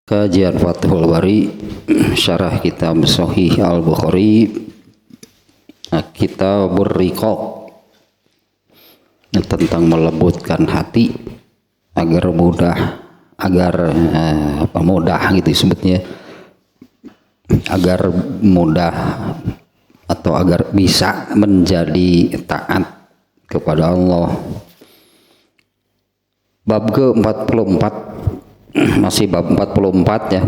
Kajian Fathul Bari Syarah Kitab Sahih Al-Bukhari, Kitabur Riqaq, tentang melembutkan hati agar mudah gitu sebetulnya, agar mudah atau agar bisa menjadi taat kepada Allah. Bab ke-44, masih bab 44 ya,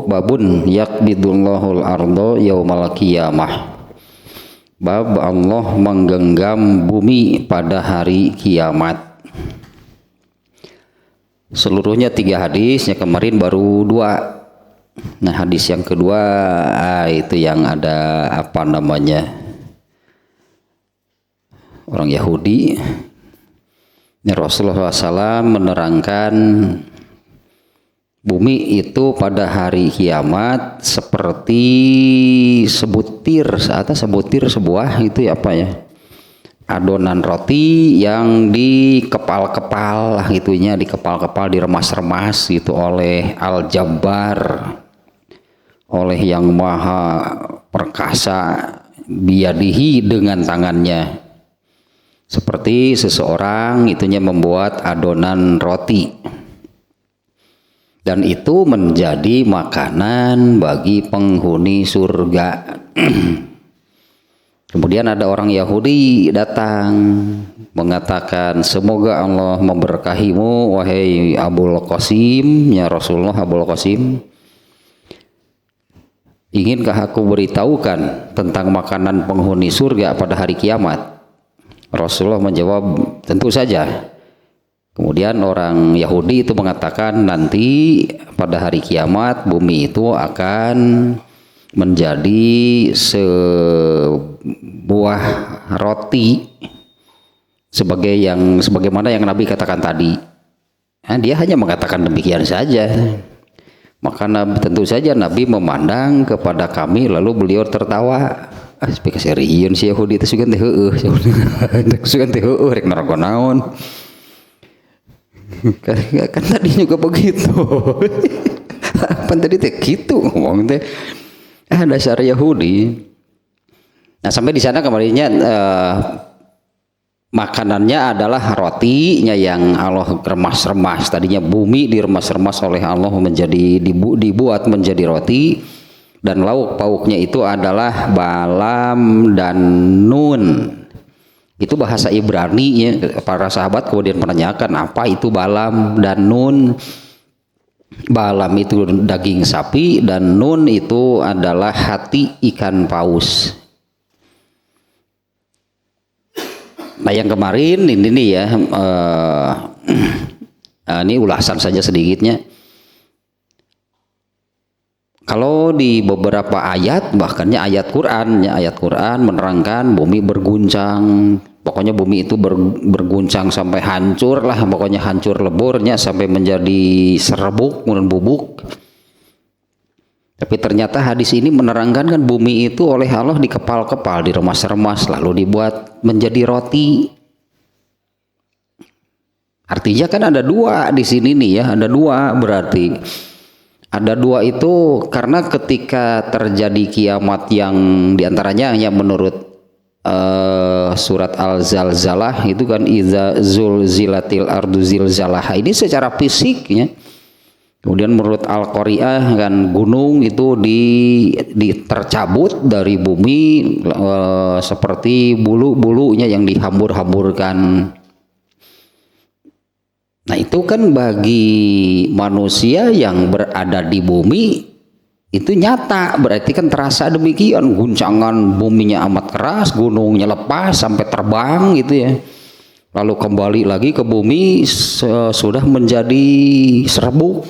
babun yakbidullahul ardo yaumal qiyamah. Bab Allah menggenggam bumi pada hari kiamat. Seluruhnya 3 hadis, ya kemarin baru 2. Nah, hadis yang kedua itu yang ada orang Yahudi. Rasulullah SAW menerangkan bumi itu pada hari kiamat seperti sebutir sebuah itu adonan roti yang dikepal-kepal diremas-remas gitu oleh Al-Jabbar, oleh yang maha perkasa, biyadihi dengan tangannya, seperti seseorang membuat adonan roti, dan itu menjadi makanan bagi penghuni surga. Kemudian ada orang Yahudi datang mengatakan, semoga Allah memberkahimu wahai Abul Qasim, ya Rasulullah Abul Qasim, inginkah aku beritahukan tentang makanan penghuni surga pada hari kiamat? Rasulullah menjawab, tentu saja. Kemudian orang Yahudi itu mengatakan, nanti pada hari kiamat bumi itu akan menjadi sebuah roti sebagaimana yang Nabi katakan tadi. Nah, dia hanya mengatakan demikian saja. Maka tentu saja Nabi memandang kepada kami lalu beliau tertawa. Speak serius si Yahudi itu sugan teh heueuh. Sugan teh heueuh rek neraka naon. Kan tadi juga begitu. Apa tadi teh gitu ngomong teh. Dasar Yahudi. Nah, sampai di sana kemarinnya makanannya adalah rotinya yang Allah remas-remas. Tadinya bumi diremas-remas oleh Allah dibuat menjadi roti, dan lauk pauknya itu adalah balam dan nun. Itu bahasa Ibrani ya. Para sahabat kemudian menanyakan, apa itu balam dan nun? Balam itu daging sapi dan nun itu adalah hati ikan paus. Nah, yang kemarin ini ya, ini ulasan saja sedikitnya. Kalau di beberapa ayat, bahkannya ayat Quran menerangkan bumi berguncang, pokoknya bumi itu berguncang sampai hancur lah, pokoknya hancur leburnya sampai menjadi serbuk dan bubuk. Tapi ternyata hadis ini menerangkan kan bumi itu oleh Allah dikepal-kepal, diremas-remas, lalu dibuat menjadi roti. Artinya kan ada 2 di sini nih ya, ada 2 berarti. Ada 2 itu karena ketika terjadi kiamat yang diantaranya yang menurut surat Al-Zalzalah itu kan iza zulzilatil ardu zilzalaha, ini secara fisiknya. Kemudian menurut Al-Qari'ah kan gunung itu tercabut dari bumi seperti bulu-bulunya yang dihambur-hamburkan. Nah, itu kan bagi manusia yang berada di bumi itu nyata, berarti kan terasa demikian, guncangan buminya amat keras, gunungnya lepas sampai terbang gitu ya. Lalu kembali lagi ke bumi sudah menjadi serbuk.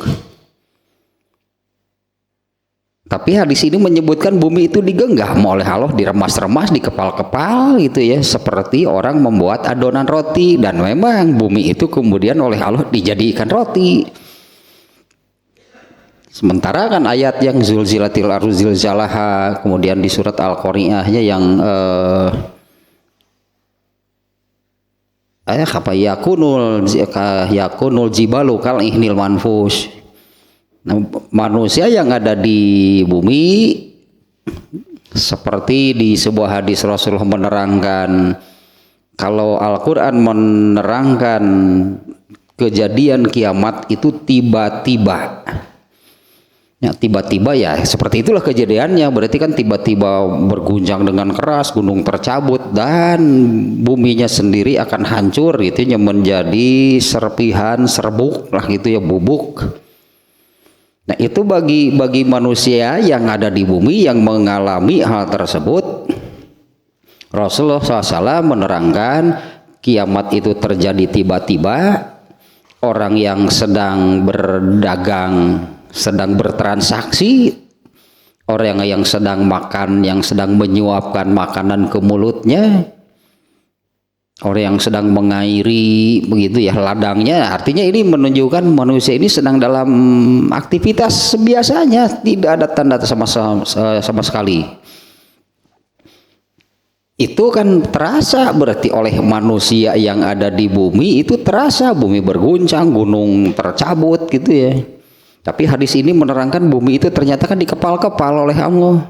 Tapi hadis ini menyebutkan bumi itu digenggam oleh Allah, diremas-remas, dikepal-kepal gitu ya, seperti orang membuat adonan roti, dan memang bumi itu kemudian oleh Allah dijadikan roti. Sementara kan ayat yang zulzilatil ardu zilzalaha, kemudian di surat Al-Qari'ahnya yang yakunul jibalu kal ihnil manfush. Nah, manusia yang ada di bumi seperti di sebuah hadis Rasulullah menerangkan, kalau Al-Quran menerangkan kejadian kiamat itu tiba-tiba. Ya, tiba-tiba ya seperti itulah kejadiannya, berarti kan tiba-tiba berguncang dengan keras, gunung tercabut dan buminya sendiri akan hancur gitu ya, menjadi serpihan, serbuk lah gitu ya, bubuk. Nah itu bagi manusia yang ada di bumi yang mengalami hal tersebut, Rasulullah SAW menerangkan kiamat itu terjadi tiba-tiba. Orang yang sedang berdagang, sedang bertransaksi, orang yang sedang makan, yang sedang menyuapkan makanan ke mulutnya, orang yang sedang mengairi begitu ya ladangnya, artinya ini menunjukkan manusia ini sedang dalam aktivitas biasanya, tidak ada tanda sama sekali. Itu kan terasa berarti oleh manusia yang ada di bumi, itu terasa bumi berguncang, gunung tercabut gitu ya. Tapi hadis ini menerangkan bumi itu ternyata kan dikepal-kepal oleh Allah.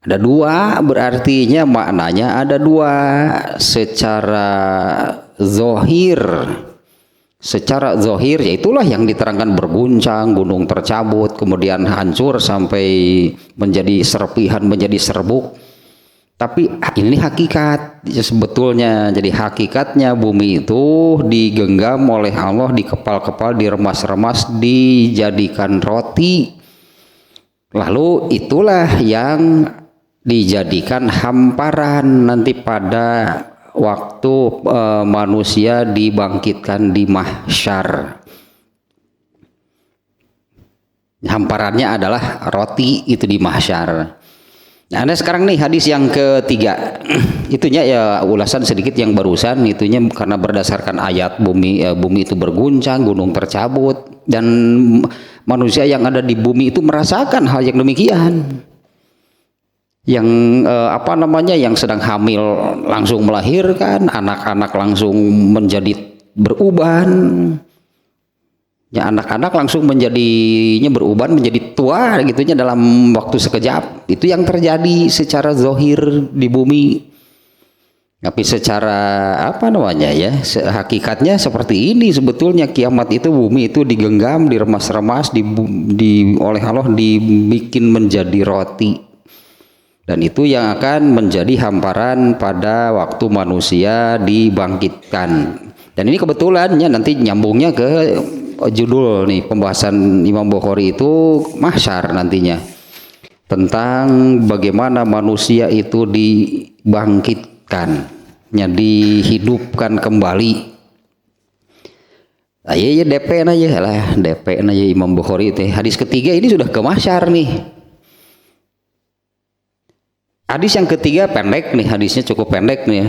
Ada dua, berartinya maknanya ada dua. Secara zohir ya itulah yang diterangkan berguncang, gunung tercabut, kemudian hancur sampai menjadi serpihan, menjadi serbuk. Tapi ini hakikat ya sebetulnya. Jadi hakikatnya bumi itu digenggam oleh Allah, dikepal-kepal, diremas-remas, dijadikan roti. Lalu itulah yang dijadikan hamparan nanti pada waktu manusia dibangkitkan di mahsyar. Hamparannya adalah roti itu di mahsyar. Nah, ada sekarang nih hadis yang ketiga. Itunya ya ulasan sedikit yang barusan, itunya karena berdasarkan ayat bumi itu berguncang, gunung tercabut, dan manusia yang ada di bumi itu merasakan hal yang demikian. Yang yang sedang hamil langsung melahirkan, anak-anak langsung menjadi beruban, ya anak-anak langsung beruban menjadi tua gitunya dalam waktu sekejap. Itu yang terjadi secara zahir di bumi. Tapi secara hakikatnya seperti ini sebetulnya. Kiamat itu bumi itu digenggam, diremas-remas, oleh Allah dibikin menjadi roti. Dan itu yang akan menjadi hamparan pada waktu manusia dibangkitkan. Dan ini kebetulannya nanti nyambungnya ke judul nih pembahasan Imam Bukhari itu mahsyar nantinya. Tentang bagaimana manusia itu dibangkitkan, dihidupkan kembali. Iya DP aja Imam Bukhari itu. Hadis ketiga ini sudah ke mahsyar nih. Hadis yang ketiga pendek nih, hadisnya cukup pendek nih ya.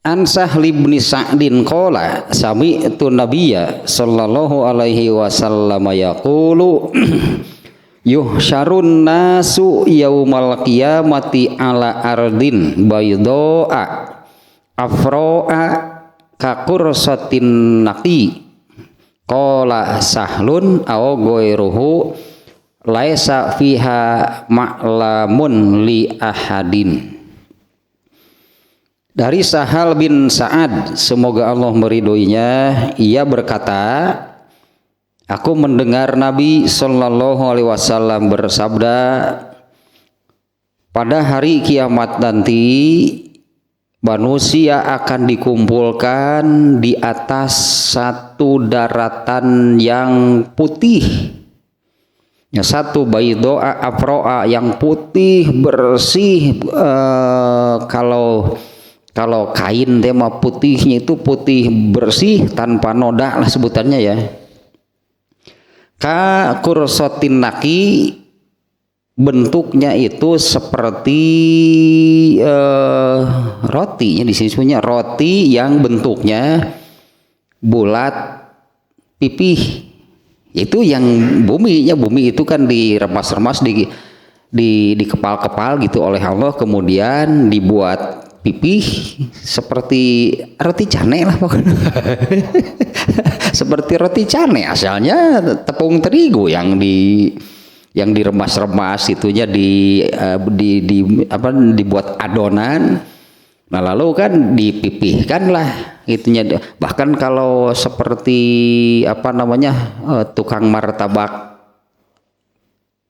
An Sahli bin Sa'din qala sami'tu nabiyya sallallahu alaihi wasallam yaqulu yuhsyarun nasu yaumal qiyamati ala ardin bayda'a afra'a kakursatin naqi qala sahlun aw ghairuhu laisa fiha ma'lamun li ahadin. Dari Sahal bin Sa'ad, semoga Allah meridhoinya, ia berkata, aku mendengar Nabi Shallallahu Alaihi Wasallam bersabda, pada hari kiamat nanti manusia akan dikumpulkan di atas satu daratan yang putih. Satu baydoa afroa yang putih bersih, kalau kain tema putihnya itu putih bersih tanpa noda lah sebutannya ya. Ka kursotin naki, bentuknya itu seperti rotinya, di sini punya roti yang bentuknya bulat pipih. Itu yang bumi itu kan diremas-remas, di kepal-kepal gitu oleh Allah, kemudian dibuat pipih seperti roti cane lah pokoknya. Seperti roti cane, asalnya tepung terigu yang diremas-remas itunya di apa, dibuat adonan. Nah lalu kan dipipihkan lah itunya. Bahkan kalau seperti apa namanya tukang martabak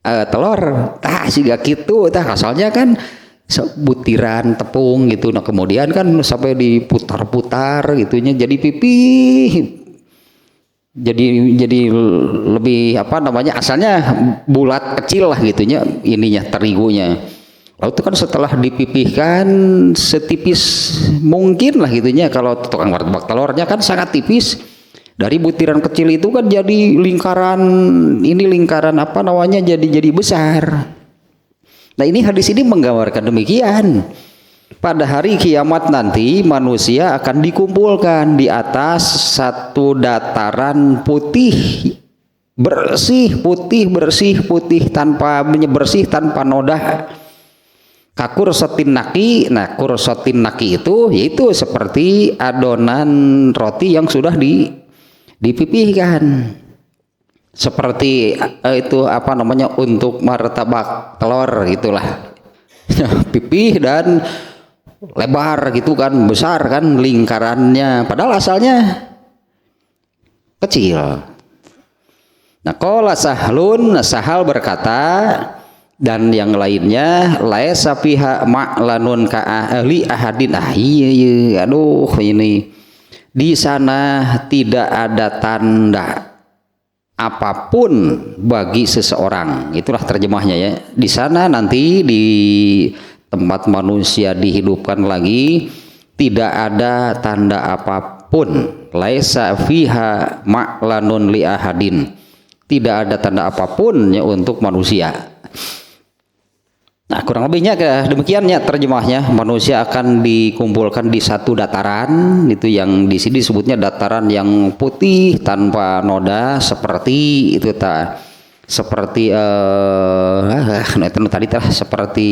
telur, tah siga gitu, tah asalnya kan butiran tepung gitu. Nah kemudian kan sampai diputar-putar gitunya jadi pipih. Jadi lebih apa namanya, asalnya bulat kecil lah gitunya ininya terigunya. Lalu itu kan setelah dipipihkan setipis mungkin lah gitunya, kalau tukang martabak telurnya kan sangat tipis, dari butiran kecil itu kan jadi lingkaran apa namanya, jadi besar. Nah ini hadis ini menggambarkan demikian. Pada hari kiamat nanti manusia akan dikumpulkan di atas satu dataran putih bersih tanpa noda. Kakur sotin naki. Nah kursotin naki itu yaitu seperti adonan roti yang sudah dipipihkan, seperti itu apa namanya untuk martabak telur itulah. Pipih dan lebar gitu kan, besar kan lingkarannya, padahal asalnya kecil. Nah qala Sahal berkata, dan yang lainnya, laisa fiha ma'lanun ka ahli ahadin. Iya aduh, ini di sana tidak ada tanda apapun bagi seseorang. Itulah terjemahnya ya. Di sana nanti di tempat manusia dihidupkan lagi tidak ada tanda apapun. Laisa fiha ma'lanun li ahadin. Tidak ada tanda apapun ya untuk manusia. Nah kurang lebihnya demikiannya terjemahnya. Manusia akan dikumpulkan di satu dataran, itu yang di sini disebutnya dataran yang putih tanpa noda, seperti itu seperti tadi seperti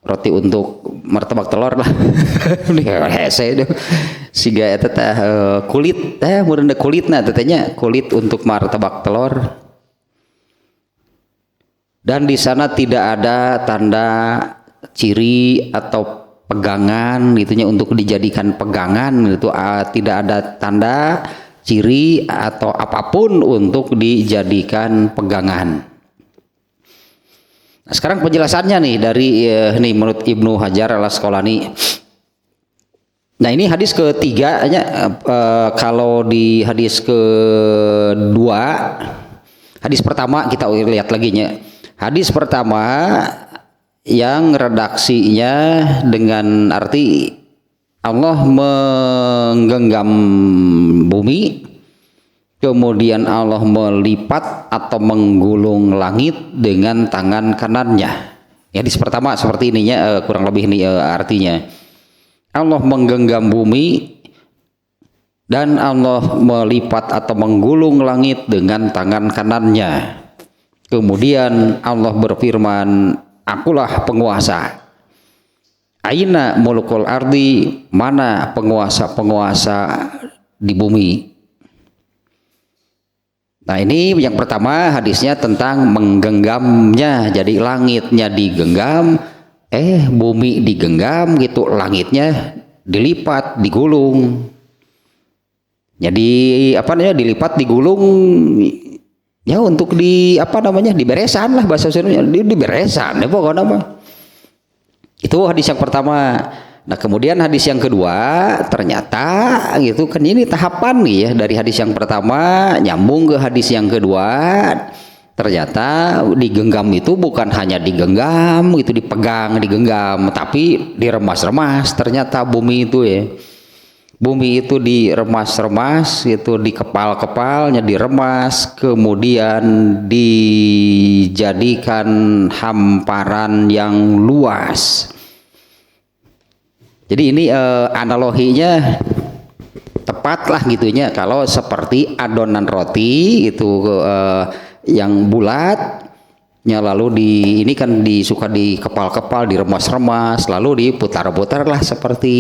roti untuk martabak telur lah. Siga eta kulit meureun kulitna tetenya kulit untuk martabak telur. Dan di sana tidak ada tanda ciri atau pegangan gitunya untuk dijadikan pegangan gitu, tidak ada tanda ciri atau apapun untuk dijadikan pegangan. Nah, sekarang penjelasannya nih dari menurut Ibnu Hajar al-Asqalani. Nah ini hadis ketiga, kalau di hadis kedua, hadis pertama kita lihat lagi nya. Hadis pertama yang redaksinya dengan arti Allah menggenggam bumi, kemudian Allah melipat atau menggulung langit dengan tangan kanannya. Hadis pertama seperti ininya, kurang lebih ini artinya. Allah menggenggam bumi dan Allah melipat atau menggulung langit dengan tangan kanannya. Kemudian Allah berfirman, akulah penguasa. Aina mulukul ardi, mana penguasa-penguasa di bumi. Nah ini yang pertama hadisnya tentang menggenggamnya. Jadi langitnya digenggam, bumi digenggam gitu, langitnya dilipat, digulung. Jadi apa namanya, dilipat, digulung ya untuk diberesan lah bahasa Sundanya, diberesan ya pokoknya apa. Itu hadis yang pertama. Nah kemudian hadis yang kedua ternyata gitu kan, ini tahapan nih ya, dari hadis yang pertama nyambung ke hadis yang kedua. Ternyata digenggam itu bukan hanya digenggam gitu, dipegang, digenggam, tapi diremas-remas. Ternyata bumi itu ya, bumi itu diremas-remas itu, di kepal-kepalnya diremas, kemudian dijadikan hamparan yang luas. Jadi ini analoginya tepat lah gitunya, kalau seperti adonan roti itu yang bulat, lalu ini kan suka di kepal-kepal, diremas-remas, lalu diputar-putar lah, seperti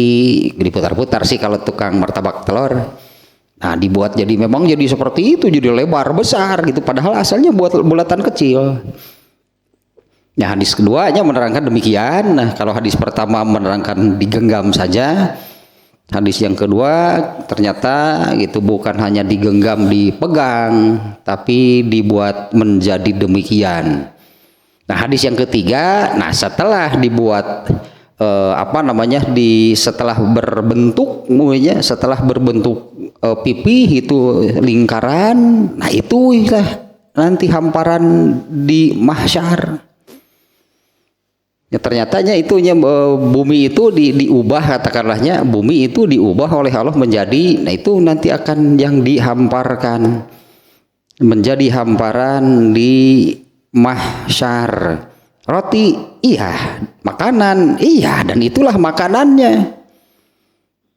diputar-putar sih kalau tukang martabak telur. Nah, dibuat memang jadi seperti itu, jadi lebar besar gitu, padahal asalnya buat bulatan kecil. Nah, hadis keduanya menerangkan demikian. Nah, kalau hadis pertama menerangkan digenggam saja, hadis yang kedua ternyata gitu bukan hanya digenggam, dipegang, tapi dibuat menjadi demikian. Nah, hadis yang ketiga, nah setelah dibuat setelah berbentuk pipih itu lingkaran, nah itu nanti hamparan di mahsyar. Ya, ternyatanya bumi itu diubah, katakanlahnya bumi itu diubah oleh Allah menjadi, nah itu nanti akan yang dihamparkan menjadi hamparan di mahsyar. Roti iya, makanan iya, dan itulah makanannya.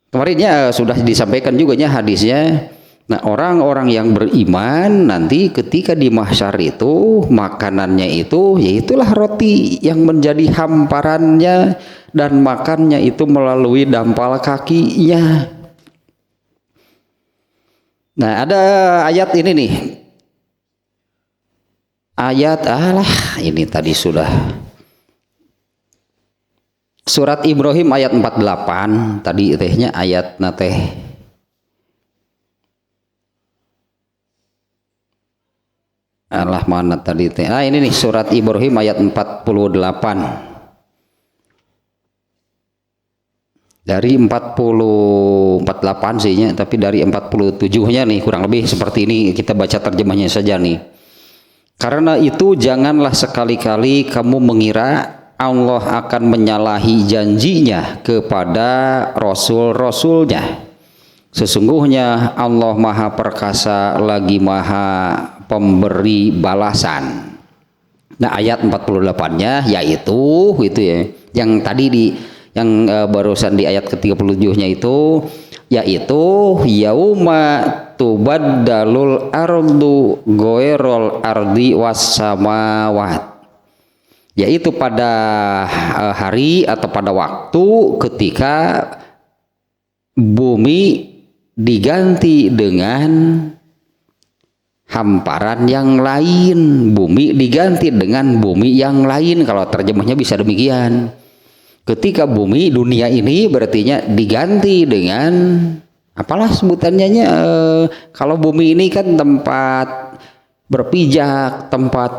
Kemarinnya sudah disampaikan juga hadisnya. Nah, orang-orang yang beriman nanti ketika di mahsyar itu makanannya itu yaitulah roti yang menjadi hamparannya, dan makannya itu melalui dampal kakinya. Nah, ada ayat ini nih. Ini tadi sudah. Surat Ibrahim ayat 48 tadi tehnya ayat nateh. Mana tadi teh? Ini nih surat Ibrahim ayat 48. Dari 48 sihnya, tapi dari 47-nya nih kurang lebih seperti ini, kita baca terjemahnya saja nih. Karena itu janganlah sekali-kali kamu mengira Allah akan menyalahi janjinya kepada rasul-rasulnya. Sesungguhnya Allah Maha Perkasa lagi Maha Pemberi balasan. Nah, ayat 48-nya yaitu itu ya, yang tadi barusan di ayat ke-37-nya itu, yaitu yauma tubaddalul ardu ghairul ardi was samawat, yaitu pada hari atau pada waktu ketika bumi diganti dengan hamparan yang lain, bumi diganti dengan bumi yang lain, kalau terjemahnya bisa demikian. Ketika bumi dunia ini berartinya diganti dengan apalah sebutannya, kalau bumi ini kan tempat berpijak, tempat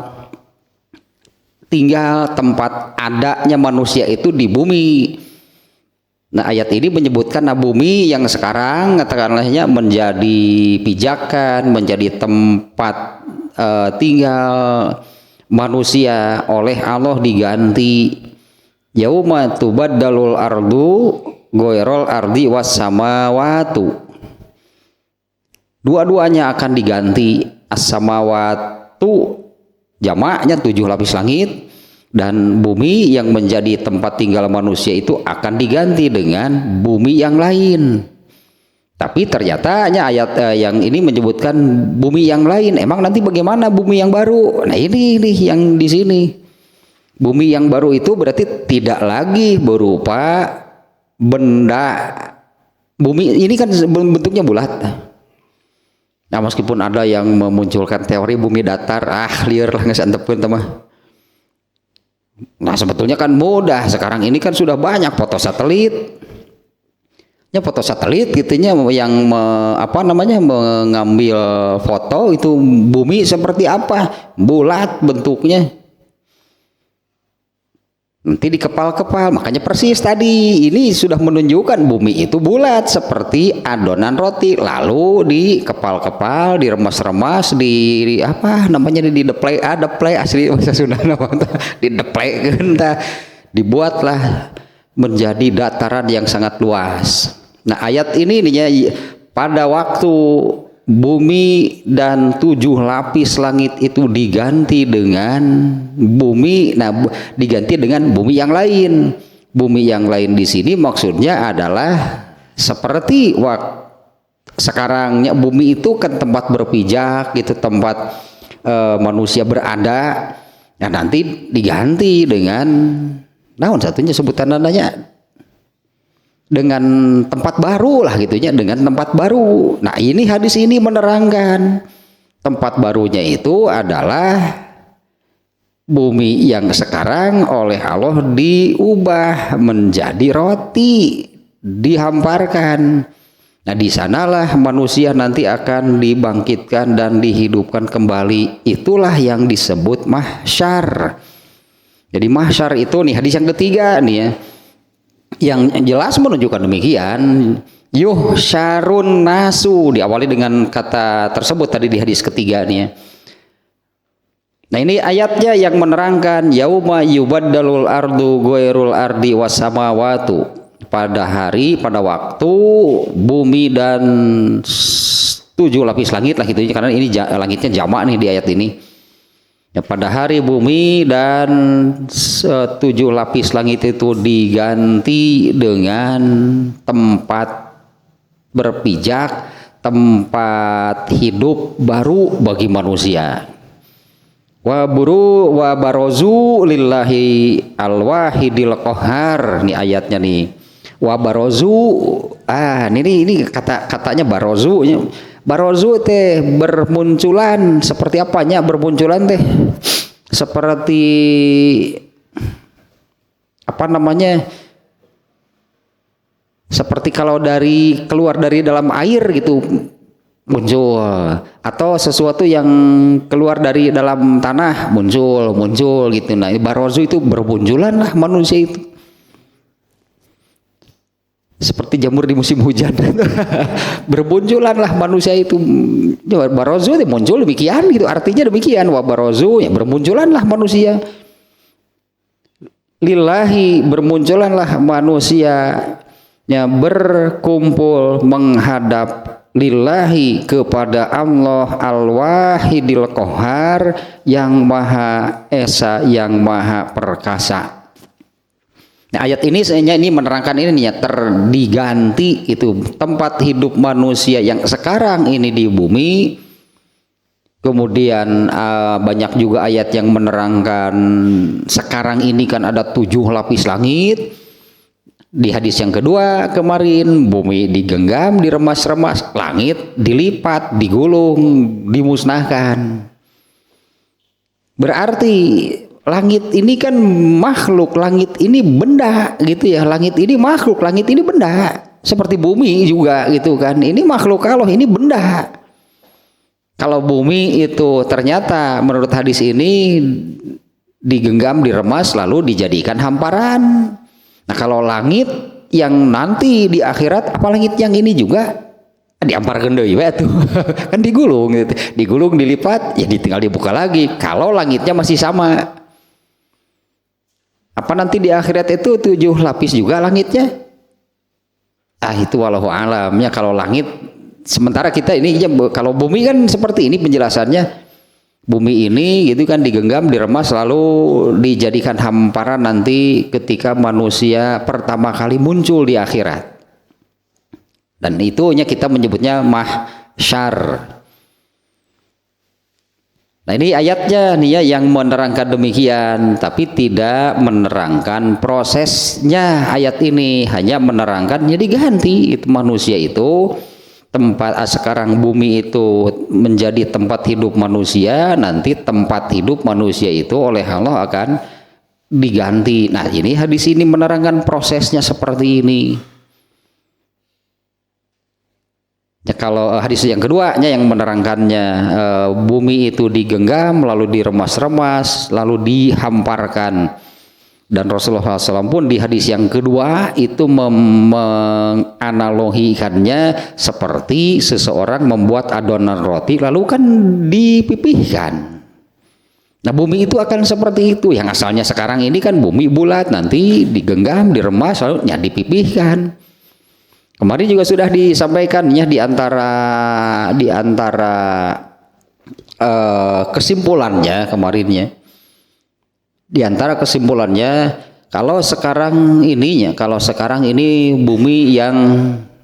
tinggal, tempat adanya manusia itu di bumi. Nah, ayat ini menyebutkan bumi yang sekarang katakanlahnya menjadi pijakan, menjadi tempat tinggal manusia oleh Allah diganti. Yauma tubaddalul ardu ghairul ardi was samawatu. Dua-duanya akan diganti. As-samawatu jamaknya 7 lapis langit, dan bumi yang menjadi tempat tinggal manusia itu akan diganti dengan bumi yang lain. Tapi ternyata ayat yang ini menyebutkan bumi yang lain. Emang nanti bagaimana bumi yang baru? Nah, ini yang di sini. Bumi yang baru itu berarti tidak lagi berupa benda. Bumi ini kan bentuknya bulat. Nah, meskipun ada yang memunculkan teori bumi datar, liar lah ngesantepkeun teman. Nah, sebetulnya kan mudah. Sekarang ini kan sudah banyak foto satelit. Ya, foto satelit gitunya yang mengambil foto itu bumi seperti apa? Bulat bentuknya. Nanti di kepal-kepal, makanya persis tadi ini sudah menunjukkan bumi itu bulat seperti adonan roti, lalu di kepal-kepal, diremas-remas, di deplay asli bahasa Sunda dideplay, dibuatlah menjadi dataran yang sangat luas. Nah, ayat ini pada waktu bumi dan 7 lapis langit itu diganti dengan bumi, diganti dengan bumi yang lain. Bumi yang lain di sini maksudnya adalah seperti sekarangnya bumi itu kan tempat berpijak, gitu, tempat manusia berada. Nah nanti diganti dengan naon satunya sebutan namanya, dengan tempat baru lah gitunya, dengan tempat baru. Nah ini hadis ini menerangkan tempat barunya itu adalah bumi yang sekarang oleh Allah diubah menjadi roti, dihamparkan. Nah di sanalah manusia nanti akan dibangkitkan dan dihidupkan kembali. Itulah yang disebut mahsyar. Jadi mahsyar itu nih hadis yang ketiga nih ya, yang jelas menunjukkan demikian. Yuhsyarun nasu, diawali dengan kata tersebut tadi di hadis ketiga nih ya. Nah ini ayatnya yang menerangkan yauma yubaddalul ardu ghairul ardi wasamawatu, pada hari, pada waktu bumi dan 7 lapis langit lah gitu, karena ini langitnya jamak nih di ayat ini ya. Pada hari bumi dan 7 lapis langit itu diganti dengan tempat berpijak, tempat hidup baru bagi manusia. Wa barozu lillahi alwahidil qahar, nih ayatnya nih. Wa barozu, ini katanya barozu. Barozu teh bermunculan, seperti apanya bermunculan teh? Seperti apa namanya? Seperti kalau keluar dari dalam air gitu muncul, atau sesuatu yang keluar dari dalam tanah muncul gitu. Nah, barozu itu bermunculan lah manusia itu. Seperti jamur di musim hujan. Bermunculan lah manusia itu. Barozu itu muncul demikian gitu, artinya demikian. Wa barozu ya bermunculan lah manusia. Lillahi bermunculan lah manusia ya, berkumpul menghadap lillahi kepada Allah al-wahidil qahar, yang maha esa, yang maha perkasa. Nah, ayat ini sebenarnya ini menerangkan ini ya, terdiganti itu tempat hidup manusia yang sekarang ini di bumi. Kemudian banyak juga ayat yang menerangkan sekarang ini kan ada 7 lapis langit. Di hadis yang kedua kemarin bumi digenggam, diremas-remas, langit dilipat, digulung, dimusnahkan. Berarti langit ini kan makhluk, langit ini benda gitu ya. Langit ini makhluk, langit ini benda. Seperti bumi juga gitu kan. Ini makhluk Allah, ini benda. Kalau bumi itu ternyata menurut hadis ini digenggam, diremas, lalu dijadikan hamparan. Nah kalau langit yang nanti di akhirat, apa langit yang ini juga diamparkan deui we atuh. Kan digulung gitu. Digulung, dilipat, ya tinggal dibuka lagi. Kalau langitnya masih sama. Apa nanti di akhirat itu 7 lapis juga langitnya? Itu wallahu alamnya. Kalau langit, sementara kita ini kalau bumi kan seperti ini penjelasannya. Bumi ini gitu kan digenggam, diremas, lalu dijadikan hamparan nanti ketika manusia pertama kali muncul di akhirat. Dan itunya kita menyebutnya mahsyar. Nah ini ayatnya nih ya yang menerangkan demikian, tapi tidak menerangkan prosesnya. Ayat ini hanya menerangkan jadi ganti itu manusia itu tempat, sekarang bumi itu menjadi tempat hidup manusia, nanti tempat hidup manusia itu oleh Allah akan diganti. Nah ini hadis ini menerangkan prosesnya seperti ini. Ya, kalau hadis yang keduanya yang menerangkannya bumi itu digenggam, lalu diremas-remas, lalu dihamparkan. Dan Rasulullah SAW pun di hadis yang kedua itu menganalogikannya seperti seseorang membuat adonan roti lalu kan dipipihkan. Nah bumi itu akan seperti itu. Yang asalnya sekarang ini kan bumi bulat, nanti digenggam, diremas, lalu ya dipipihkan. Kemarin juga sudah disampaikannya di antara kesimpulannya kemarinnya. Di antara kesimpulannya, kalau sekarang ini bumi yang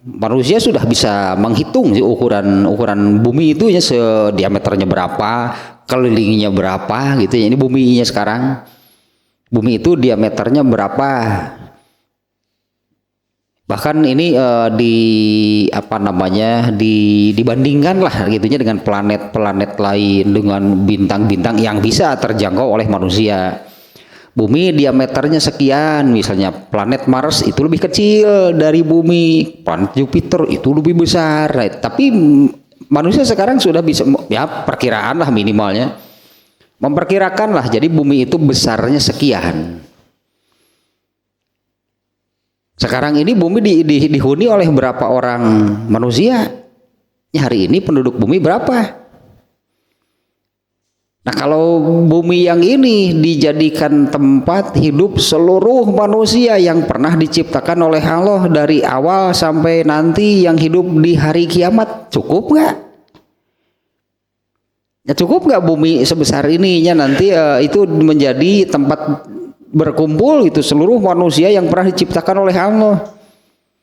manusia sudah bisa menghitung sih ukuran bumi itu ya, diameternya berapa, kelilingnya berapa gitu ya. Ini buminya sekarang. Bumi itu diameternya berapa? Bahkan ini dibandingkan lah gitunya dengan planet-planet lain, dengan bintang-bintang yang bisa terjangkau oleh manusia. Bumi diameternya sekian, misalnya planet Mars itu lebih kecil dari bumi, planet Jupiter itu lebih besar. Tapi manusia sekarang sudah bisa, ya perkiraan lah minimalnya, memperkirakan lah, jadi bumi itu besarnya sekian. Sekarang ini bumi dihuni oleh berapa orang manusia? Hari ini penduduk bumi berapa? Nah, kalau bumi yang ini dijadikan tempat hidup seluruh manusia yang pernah diciptakan oleh Allah dari awal sampai nanti yang hidup di hari kiamat, cukup nggak? Ya cukup nggak bumi sebesar ininya nanti itu menjadi tempat berkumpul itu seluruh manusia yang pernah diciptakan oleh Allah.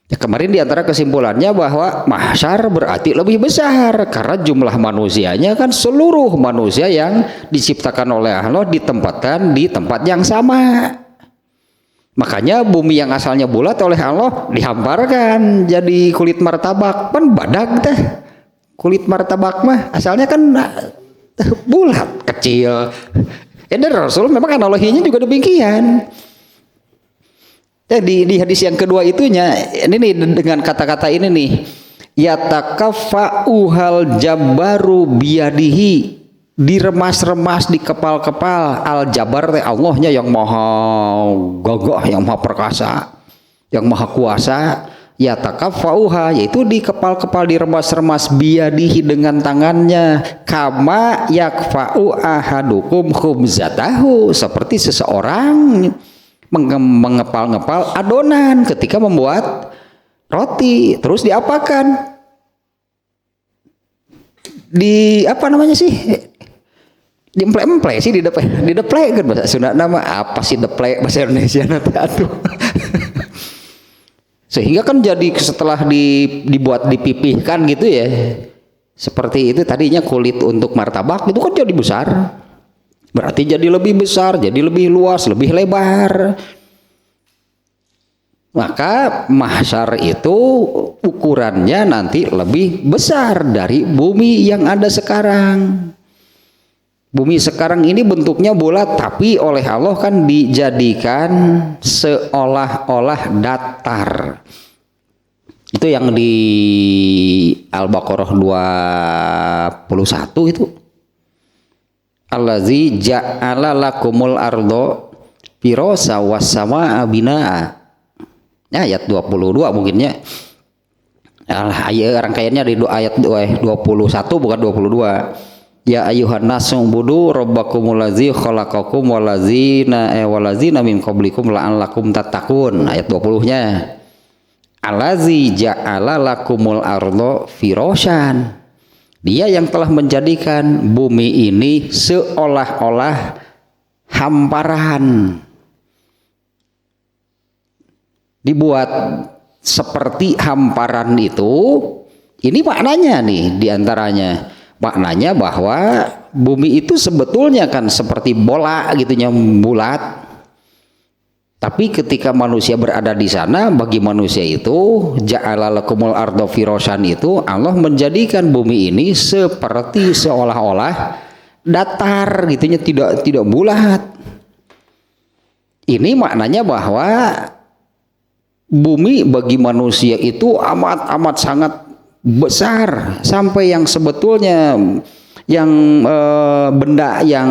Ya, kemarin diantara kesimpulannya bahwa mahsyar berarti lebih besar karena jumlah manusianya kan seluruh manusia yang diciptakan oleh Allah ditempatkan di tempat yang sama. Makanya bumi yang asalnya bulat oleh Allah dihamparkan jadi kulit martabak, kan badak teh. Kulit martabak mah asalnya kan bulat kecil. Rasul memang analoginya juga demikian. Di hadis yang kedua itunya ini nih dengan kata-kata ini nih, yatakaffa'uhal jabbaru biyadihi, diremas-remas di kepal-kepal. Al Jabbar teh Allahnya yang maha gagah, yang maha perkasa, yang maha kuasa. Yatakaffa'uha, yaitu di kepal-kepal diremas-remas biyadihi dengan tangannya, kama yakfa'u ahadukum khubzatahu, seperti seseorang mengepal-ngepal adonan ketika membuat roti. Terus diapakan? Apa namanya sih? Diemple-emple sih, dideplek kan bahasa Sunda nama apa sih deplek bahasa Indonesia nanti atuh. Sehingga kan jadi setelah dibuat dipipihkan gitu ya. Seperti itu tadinya kulit untuk martabak itu kan jadi besar. Berarti jadi lebih besar, jadi lebih luas, lebih lebar. Maka mahsyar itu ukurannya nanti lebih besar dari bumi yang ada sekarang. Bumi sekarang ini bentuknya bulat, tapi oleh Allah kan dijadikan seolah-olah datar. Itu yang di Al-Baqarah 21 itu. Allazi ja'ala lakumul ardo firasa was samaa binaa. Ayat 22 mungkinnya. Rangkaiannya di ayat 21 bukan 22. Ya ayuhan nasu budu rabbakumul ladzi khalaqakum walazina min qablikum la'allakum tattaqun. Ayat 20-nya. Allazi ja'ala lakumul ardo firasyan. Dia yang telah menjadikan bumi ini seolah-olah hamparan. Dibuat seperti hamparan itu, ini maknanya nih diantaranya. Maknanya bahwa bumi itu sebetulnya kan seperti bola gitunya, bulat. Tapi ketika manusia berada di sana, bagi manusia itu ja'ala lakumul ardo firasyan itu Allah menjadikan bumi ini seperti seolah-olah datar gitunya, tidak bulat. Ini maknanya bahwa bumi bagi manusia itu amat sangat besar, sampai yang sebetulnya yang benda yang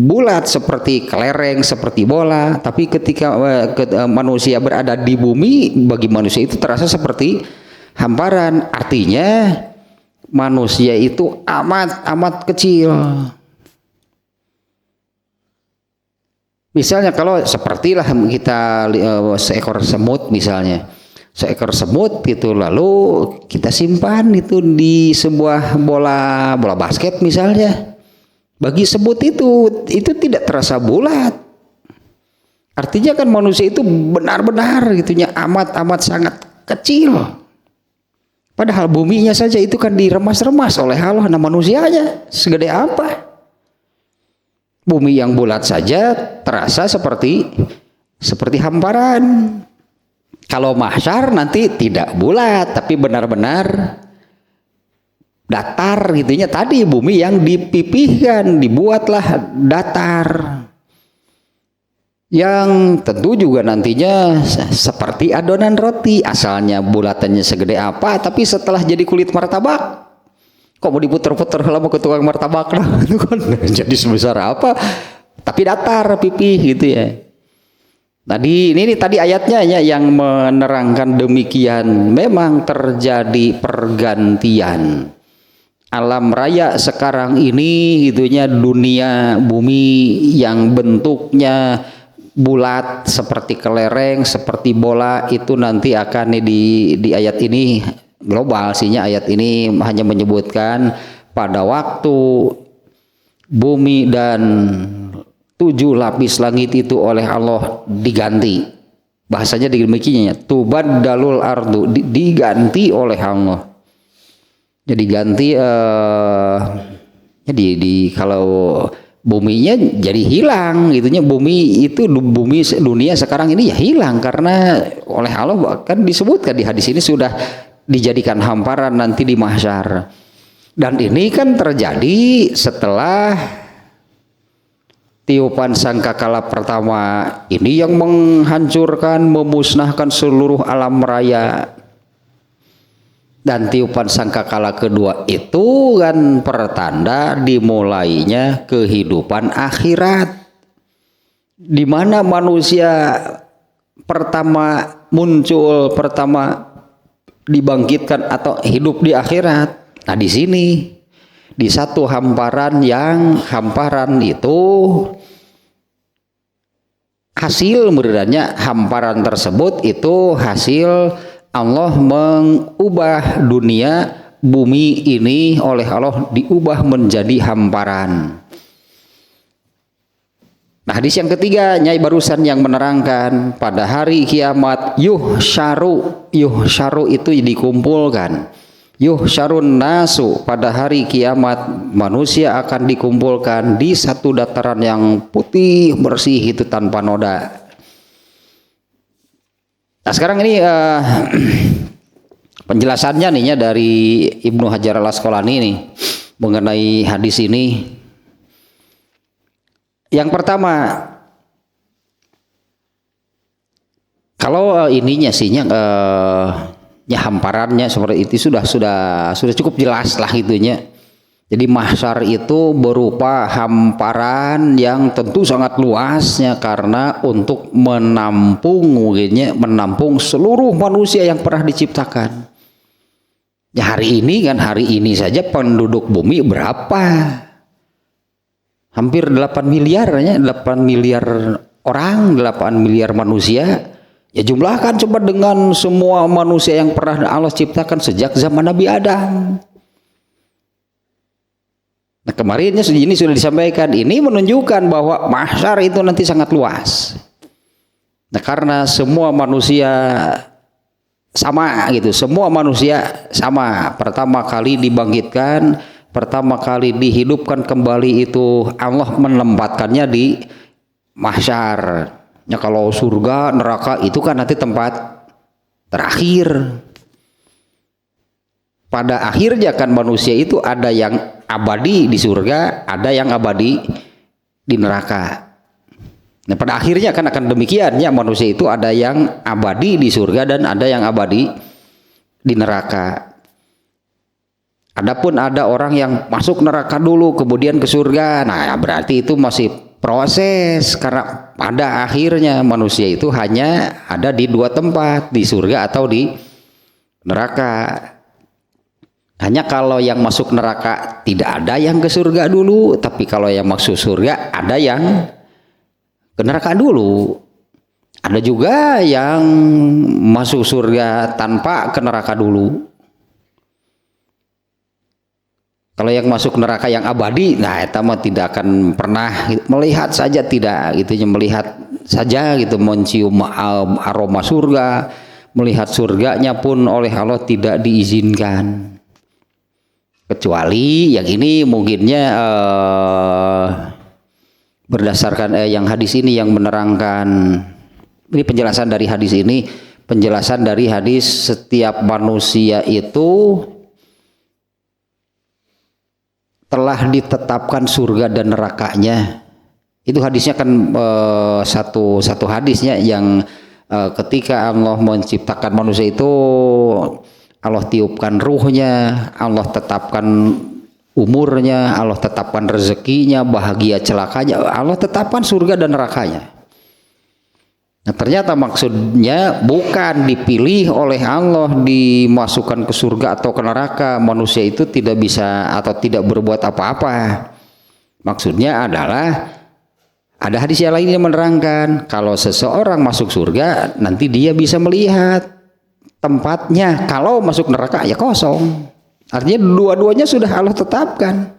bulat seperti kelereng, seperti bola, tapi ketika manusia berada di bumi, bagi manusia itu terasa seperti hamparan. Artinya manusia itu amat kecil. Misalnya kalau sepertilah kita seekor semut misalnya, seekor semut gitu, lalu kita simpan itu di sebuah bola basket misalnya. Bagi semut itu tidak terasa bulat. Artinya kan manusia itu benar-benar gitunya amat sangat kecil. Padahal buminya saja itu kan diremas-remas oleh Allah, nah manusianya segede apa? Bumi yang bulat saja terasa seperti hamparan. Kalau mahsyar nanti tidak bulat tapi benar-benar datar gitunya. Tadi bumi yang dipipihkan dibuatlah datar. Yang tentu juga nantinya seperti adonan roti, asalnya bulatannya segede apa tapi setelah jadi kulit martabak kok mau diputer-puter lama ke tukang martabak lah itu kan jadi sebesar apa tapi datar pipih gitu ya. Tadi ini tadi ayatnya ya yang menerangkan demikian. Memang terjadi pergantian alam raya sekarang ini gitunya, dunia bumi yang bentuknya bulat seperti kelereng, seperti bola, itu nanti akan di ayat ini global sihnya. Ayat ini hanya menyebutkan pada waktu bumi dan 7 lapis langit itu oleh Allah diganti. Bahasanya demikian ya, tubaddalul ardu, diganti oleh Allah. Jadi ganti jadi kalau buminya jadi hilang gitunya. Bumi itu bumi dunia sekarang ini ya hilang karena oleh Allah bahkan disebutkan di hadis ini sudah dijadikan hamparan nanti di mahsyar. Dan ini kan terjadi setelah tiupan sangkakala pertama ini yang menghancurkan, memusnahkan seluruh alam raya. Dan tiupan sangkakala kedua itu kan pertanda dimulainya kehidupan akhirat, di mana manusia pertama muncul, pertama dibangkitkan atau hidup di akhirat. Nah di sini di satu hamparan itu hasil muridnya, hamparan tersebut itu hasil Allah mengubah dunia bumi ini, oleh Allah diubah menjadi hamparan. Nah hadis yang ketiga Nyai barusan yang menerangkan pada hari kiamat yuhsyaru itu dikumpulkan. Yuhsyarun nasu, pada hari kiamat manusia akan dikumpulkan di satu dataran yang putih bersih itu tanpa noda. Nah sekarang ini penjelasannya nih ya dari Ibnu Hajar Al-Asqalani nih mengenai hadis ini. Yang pertama, kalau ininya sihnya ya hamparannya seperti itu sudah cukup jelas lah gitunya. Jadi mahsyar itu berupa hamparan yang tentu sangat luasnya karena untuk menampung seluruh manusia yang pernah diciptakan. Ya hari ini saja penduduk bumi berapa? Hampir 8 miliar ya, 8 miliar orang, 8 miliar manusia. Ya jumlahkan coba dengan semua manusia yang pernah Allah ciptakan sejak zaman Nabi Adam. Nah kemarinnya ini sudah disampaikan, ini menunjukkan bahwa mahsyar itu nanti sangat luas. Nah karena semua manusia sama gitu, semua manusia sama, pertama kali dibangkitkan, pertama kali dihidupkan kembali itu Allah menempatkannya di mahsyar. Ya kalau surga neraka itu kan nanti tempat terakhir. Pada akhirnya kan manusia itu ada yang abadi di surga, ada yang abadi di neraka. Nah pada akhirnya kan akan demikian ya, manusia itu ada yang abadi di surga dan ada yang abadi di neraka. Adapun ada orang yang masuk neraka dulu kemudian ke surga, nah berarti itu masih proses, karena pada akhirnya manusia itu hanya ada di 2 tempat, di surga atau di neraka. Hanya kalau yang masuk neraka tidak ada yang ke surga dulu, tapi kalau yang masuk surga ada yang ke neraka dulu. Ada juga yang masuk surga tanpa ke neraka dulu. Kalau yang masuk neraka yang abadi, nah eta mah tidak akan pernah melihat saja, tidak gitu, melihat saja gitu, mencium aroma surga, melihat surganya pun oleh Allah tidak diizinkan. Kecuali yang ini mungkinnya berdasarkan yang hadis ini yang menerangkan, ini penjelasan dari hadis ini, penjelasan dari hadis setiap manusia itu telah ditetapkan surga dan nerakanya. Itu hadisnya kan satu hadisnya yang ketika Allah menciptakan manusia itu Allah tiupkan ruhnya, Allah tetapkan umurnya, Allah tetapkan rezekinya, bahagia celakanya, Allah tetapkan surga dan nerakanya. Nah, ternyata maksudnya bukan dipilih oleh Allah dimasukkan ke surga atau ke neraka. Manusia itu tidak bisa atau tidak berbuat apa-apa. Maksudnya adalah ada hadis yang lain yang menerangkan kalau seseorang masuk surga nanti dia bisa melihat tempatnya, kalau masuk neraka ya kosong. Artinya dua-duanya sudah Allah tetapkan.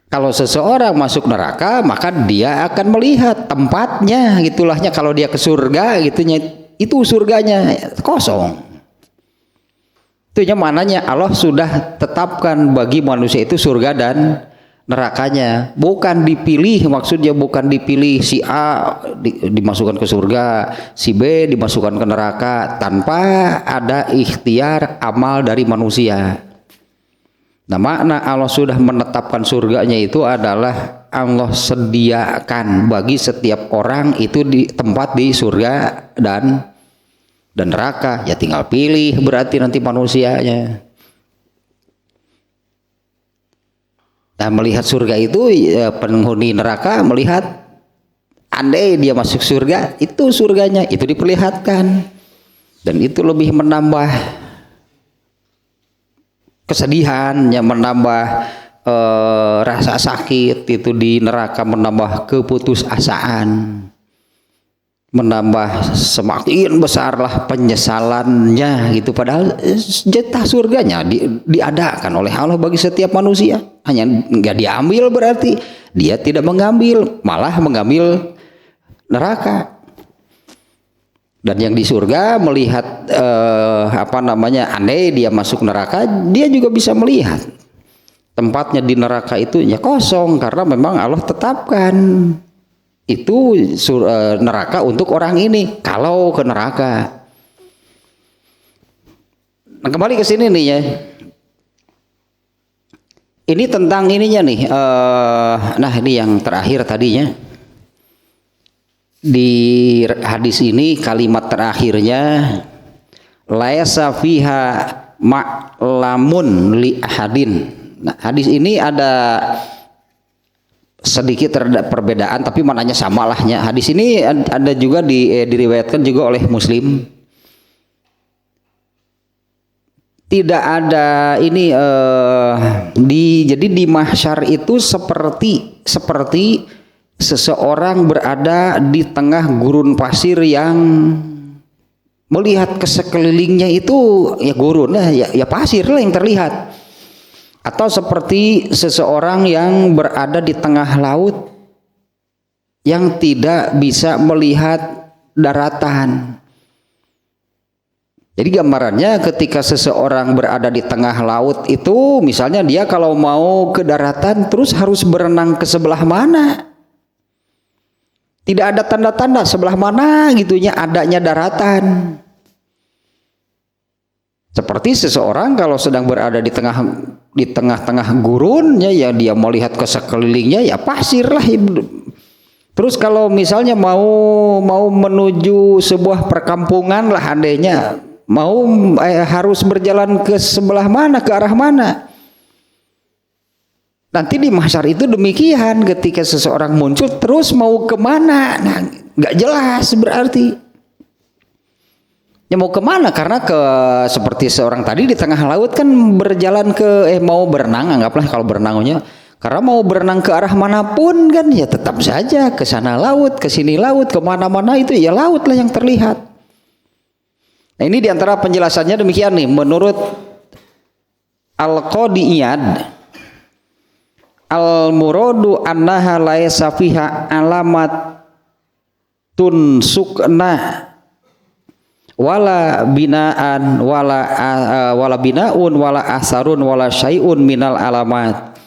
Kalau seseorang masuk neraka maka dia akan melihat tempatnya, gitulahnya. Kalau dia ke surga gitunya, itu surganya kosong. Itunya mananya Allah sudah tetapkan bagi manusia itu surga dan nerakanya, bukan dipilih. Maksudnya bukan dipilih si A dimasukkan ke surga, si B dimasukkan ke neraka tanpa ada ikhtiar amal dari manusia. Nah, makna Allah sudah menetapkan surganya itu adalah Allah sediakan bagi setiap orang itu di tempat di surga dan neraka. Ya tinggal pilih berarti nanti manusianya. Nah, melihat surga itu penghuni neraka melihat, andai dia masuk surga, itu surganya itu diperlihatkan, dan itu lebih menambah kesedihan, yang menambah rasa sakit itu di neraka, menambah keputusasaan, menambah semakin besarlah penyesalannya gitu. Padahal jatah surganya diadakan oleh Allah bagi setiap manusia, hanya nggak diambil, berarti dia tidak mengambil, malah mengambil neraka. Dan yang di surga melihat andai dia masuk neraka, dia juga bisa melihat tempatnya di neraka itu ya kosong, karena memang Allah tetapkan itu neraka untuk orang ini kalau ke neraka. Nah, kembali ke sini nih ya, ini tentang ininya nih, nah ini yang terakhir tadinya di hadis ini, kalimat terakhirnya laisa fiha ma'lamun li ahadin. Nah, hadis ini ada sedikit terdapat perbedaan, tapi maknanya sama lahnya. Hadis ini ada juga diriwayatkan juga oleh Muslim. Tidak ada ini jadi di mahsyar itu seperti seseorang berada di tengah gurun pasir yang melihat ke sekelilingnya itu ya gurun ya pasir lah yang terlihat, atau seperti seseorang yang berada di tengah laut yang tidak bisa melihat daratan. Jadi gambarannya ketika seseorang berada di tengah laut itu, misalnya dia kalau mau ke daratan terus harus berenang ke sebelah mana. Tidak ada tanda-tanda sebelah mana gitunya adanya daratan. Seperti seseorang kalau sedang berada di tengah-tengah gurun ya dia mau lihat ke sekelilingnya ya pasir lah. Terus kalau misalnya mau menuju sebuah perkampungan lah, andainya mau harus berjalan ke sebelah mana, ke arah mana. Nanti di mahsyar itu demikian, ketika seseorang muncul terus mau kemana, nah nggak jelas berarti. Ya mau kemana, karena seperti seorang tadi di tengah laut kan berjalan mau berenang, anggaplah kalau berenangnya, karena mau berenang ke arah manapun kan ya tetap saja ke sana laut, ke sini laut, kemana-mana itu ya laut lah yang terlihat. Nah, ini diantara penjelasannya demikian nih menurut Al-Qadi Iyad. Al-muradu annaha laisa fiha alamatun sukna wala binaan wala binaun wala asarun wala syai'un minal alamat.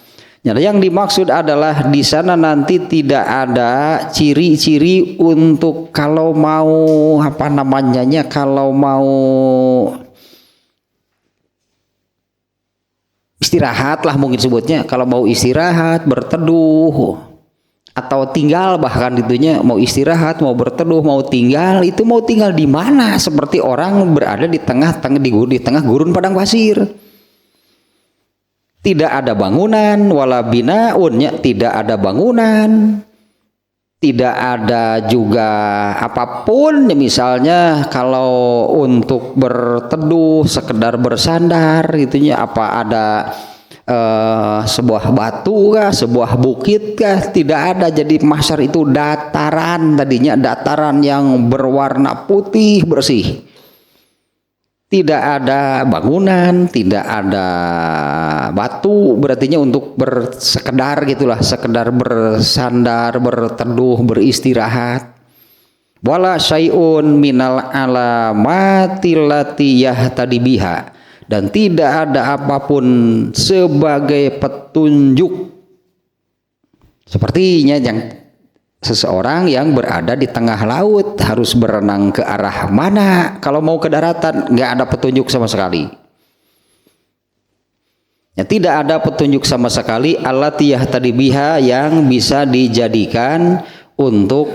Ya, yang dimaksud adalah di sana nanti tidak ada ciri-ciri untuk kalau mau apa namanya, kalau mau istirahat lah mungkin sebutnya, kalau mau istirahat, berteduh atau tinggal, bahkan itunya mau istirahat, mau berteduh, mau tinggal, itu mau tinggal di mana? Seperti orang berada di tengah gurun padang pasir. Tidak ada bangunan, wala binaunnya, tidak ada bangunan, tidak ada juga apapun. Misalnya kalau untuk berteduh, sekedar bersandar gitunya, apa ada sebuah batu kah, sebuah bukit kah? Tidak ada. Jadi mahsyar itu dataran, tadinya dataran yang berwarna putih bersih. Tidak ada bangunan, tidak ada batu, berartinya untuk bersekedar gitulah, sekedar bersandar, berteduh, beristirahat. Wala syai'un minal alamati lati yahtadi biha, dan tidak ada apapun sebagai petunjuk, sepertinya yang seseorang yang berada di tengah laut harus berenang ke arah mana, kalau mau ke daratan nggak ada petunjuk sama sekali. Ya, tidak ada petunjuk sama sekali allati yahtadi biha, yang bisa dijadikan untuk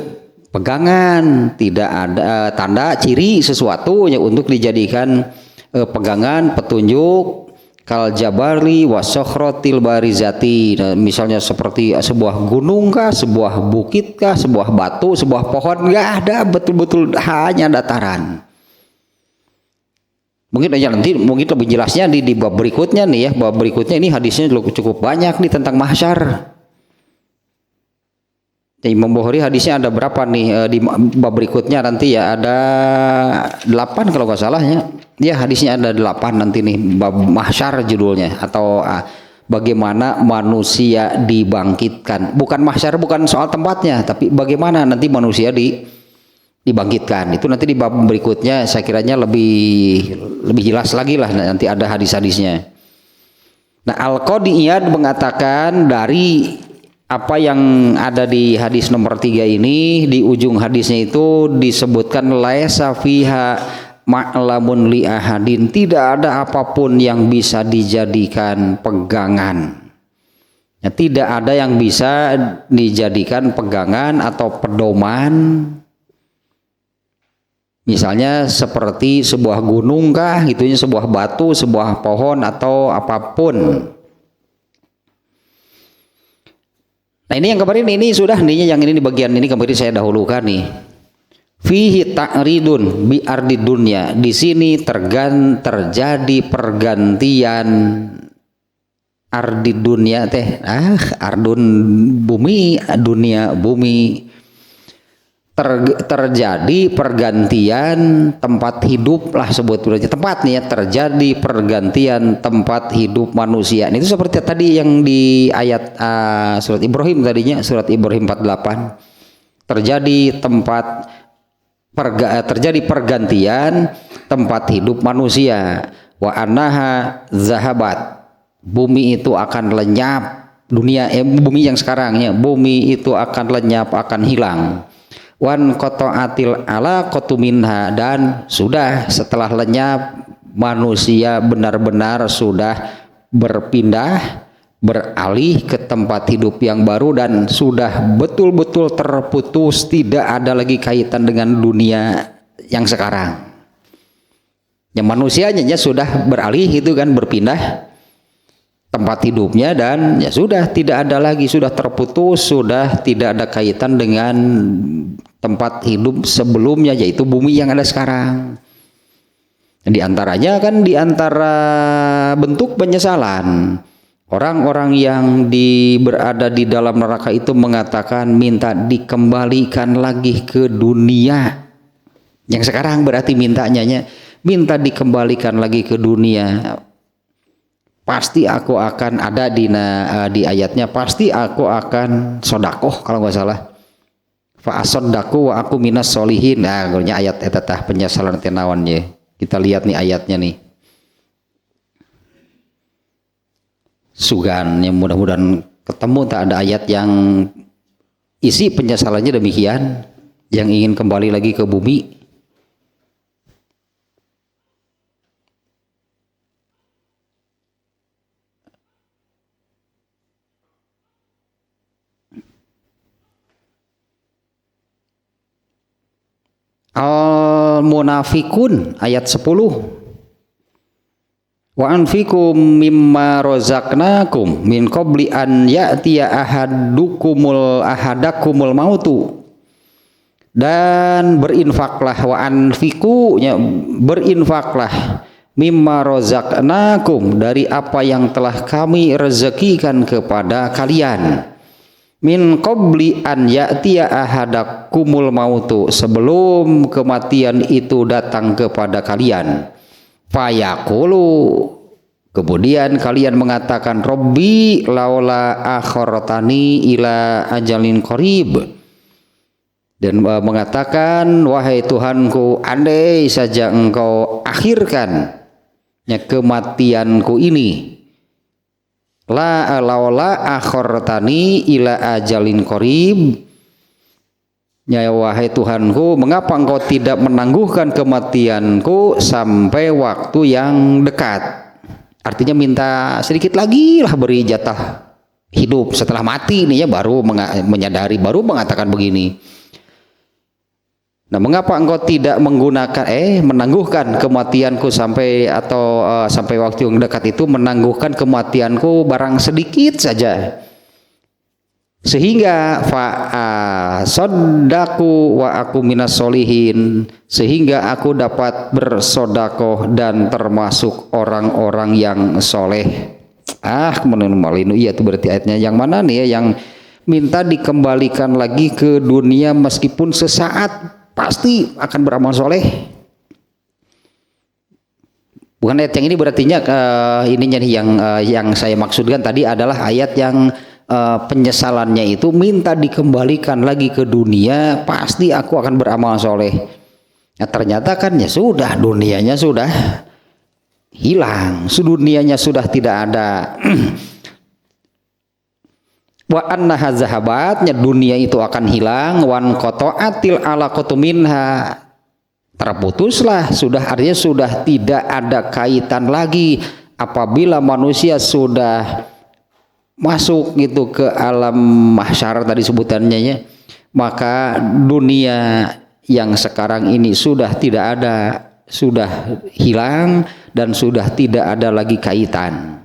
pegangan. Tidak ada tanda ciri sesuatu yang untuk dijadikan pegangan, petunjuk. Kal jabari wasokhrotil barizati, misalnya seperti sebuah gunung kah, sebuah bukit kah, sebuah batu, sebuah pohon, nggak ada, betul-betul hanya dataran. Mungkin aja nanti mungkin lebih jelasnya di bab berikutnya nih ya. Bab berikutnya ini hadisnya cukup banyak nih tentang mahsyar. Imam Bukhari hadisnya ada berapa nih di bab berikutnya nanti ya, ada 8 kalau nggak salah ya. Ya, hadisnya ada 8 nanti nih, bab mahsyar judulnya, atau bagaimana manusia dibangkitkan. Bukan mahsyar, bukan soal tempatnya, tapi bagaimana nanti manusia dibangkitkan. Itu nanti di bab berikutnya saya kiranya lebih jelas lagi lah, nanti ada hadis-hadisnya. Nah, Al-Qadi Iyad mengatakan dari apa yang ada di hadis nomor 3 ini, di ujung hadisnya itu disebutkan laisa fiha ma'lamun li ahadin, tidak ada apapun yang bisa dijadikan pegangan. Ya, tidak ada yang bisa dijadikan pegangan atau pedoman. Misalnya seperti sebuah gunung kah, gitunya, sebuah batu, sebuah pohon atau apapun. Nah, ini yang kemarin ini sudah nih, yang ini di bagian ini kemarin saya dahulukan nih. Fihi ta'ridun bi ardi dunya, di sini terjadi pergantian ardi dunia teh, ardun bumi, dunia bumi, terjadi pergantian tempat hidup lah sebetulnya, tempat nih ya, terjadi pergantian tempat hidup manusia. Itu seperti tadi yang di ayat surat Ibrahim tadinya, surat Ibrahim 48, terjadi pergantian tempat hidup manusia. Wa annaha zahabat, bumi itu akan lenyap, bumi yang sekarang ya, bumi itu akan lenyap, akan hilang. Wan qata'atil alaqatu minha, dan sudah setelah lenyap manusia benar-benar sudah beralih ke tempat hidup yang baru, dan sudah betul-betul terputus, tidak ada lagi kaitan dengan dunia yang sekarang. Yang manusianya sudah beralih itu kan, berpindah tempat hidupnya, dan ya sudah tidak ada lagi, sudah terputus, sudah tidak ada kaitan dengan tempat hidup sebelumnya, yaitu bumi yang ada sekarang. Di antaranya kan, di antara bentuk penyesalan orang-orang yang berada di dalam neraka itu mengatakan minta dikembalikan lagi ke dunia yang sekarang, berarti minta dikembalikan lagi ke dunia. Pasti aku akan ada di ayatnya, pasti aku akan sodakoh kalau nggak salah. Fa asaddaku wa aku minas solihin. Nah, golnya ayat eta tah penyesalan teh naon ye. Kita lihat nih ayatnya nih. Sugan yang mudah-mudahan ketemu tak ada ayat yang isi penyesalannya demikian, yang ingin kembali lagi ke bumi. Al-Munafikun ayat 10. Wa anfikum mimma rozaqnakum min qabli an ya'tiya ahadakumul mautu. Dan berinfaklah, wa anfiku, berinfaklah, mimma rozaqnakum, dari apa yang telah kami rezekikan kepada kalian, min qabli an ya'tiya ahadakumul mautu, sebelum kematian itu datang kepada kalian. Fayaqulu, kemudian kalian mengatakan, Robbi laula akhartani ila ajalin qarib, dan mengatakan, wahai Tuhanku, andai saja engkau akhirkan kematianku ini, laula akhartani ila ajalin qarib, ya wahai Tuhanku, mengapa engkau tidak menangguhkan kematianku sampai waktu yang dekat? Artinya minta sedikit lagi lah, beri jatah hidup setelah mati nih ya, baru menyadari, baru mengatakan begini. Nah, mengapa engkau tidak menggunakan menangguhkan kematianku sampai sampai waktu yang dekat itu, menangguhkan kematianku barang sedikit saja, sehingga soddaku wa aku minas solihin, sehingga aku dapat bersodakoh dan termasuk orang-orang yang soleh. Malinu, iya itu berarti ayatnya yang mana nih ya, yang minta dikembalikan lagi ke dunia meskipun sesaat, pasti akan beramal soleh. Bukan ayat yang ini, berartinya ininya nih yang saya maksudkan tadi adalah ayat yang penyesalannya itu minta dikembalikan lagi ke dunia, pasti aku akan beramal soleh. Nah, ternyata kan ya sudah, dunianya sudah hilang, dunianya sudah tidak ada. Wa annaha zahabatnya, dunia itu akan hilang, wan qata'atil alaqatu minha, terputuslah, sudah, artinya sudah tidak ada kaitan lagi apabila manusia sudah masuk gitu ke alam mahsyar tadi sebutannya ya, maka dunia yang sekarang ini sudah tidak ada, sudah hilang dan sudah tidak ada lagi kaitan.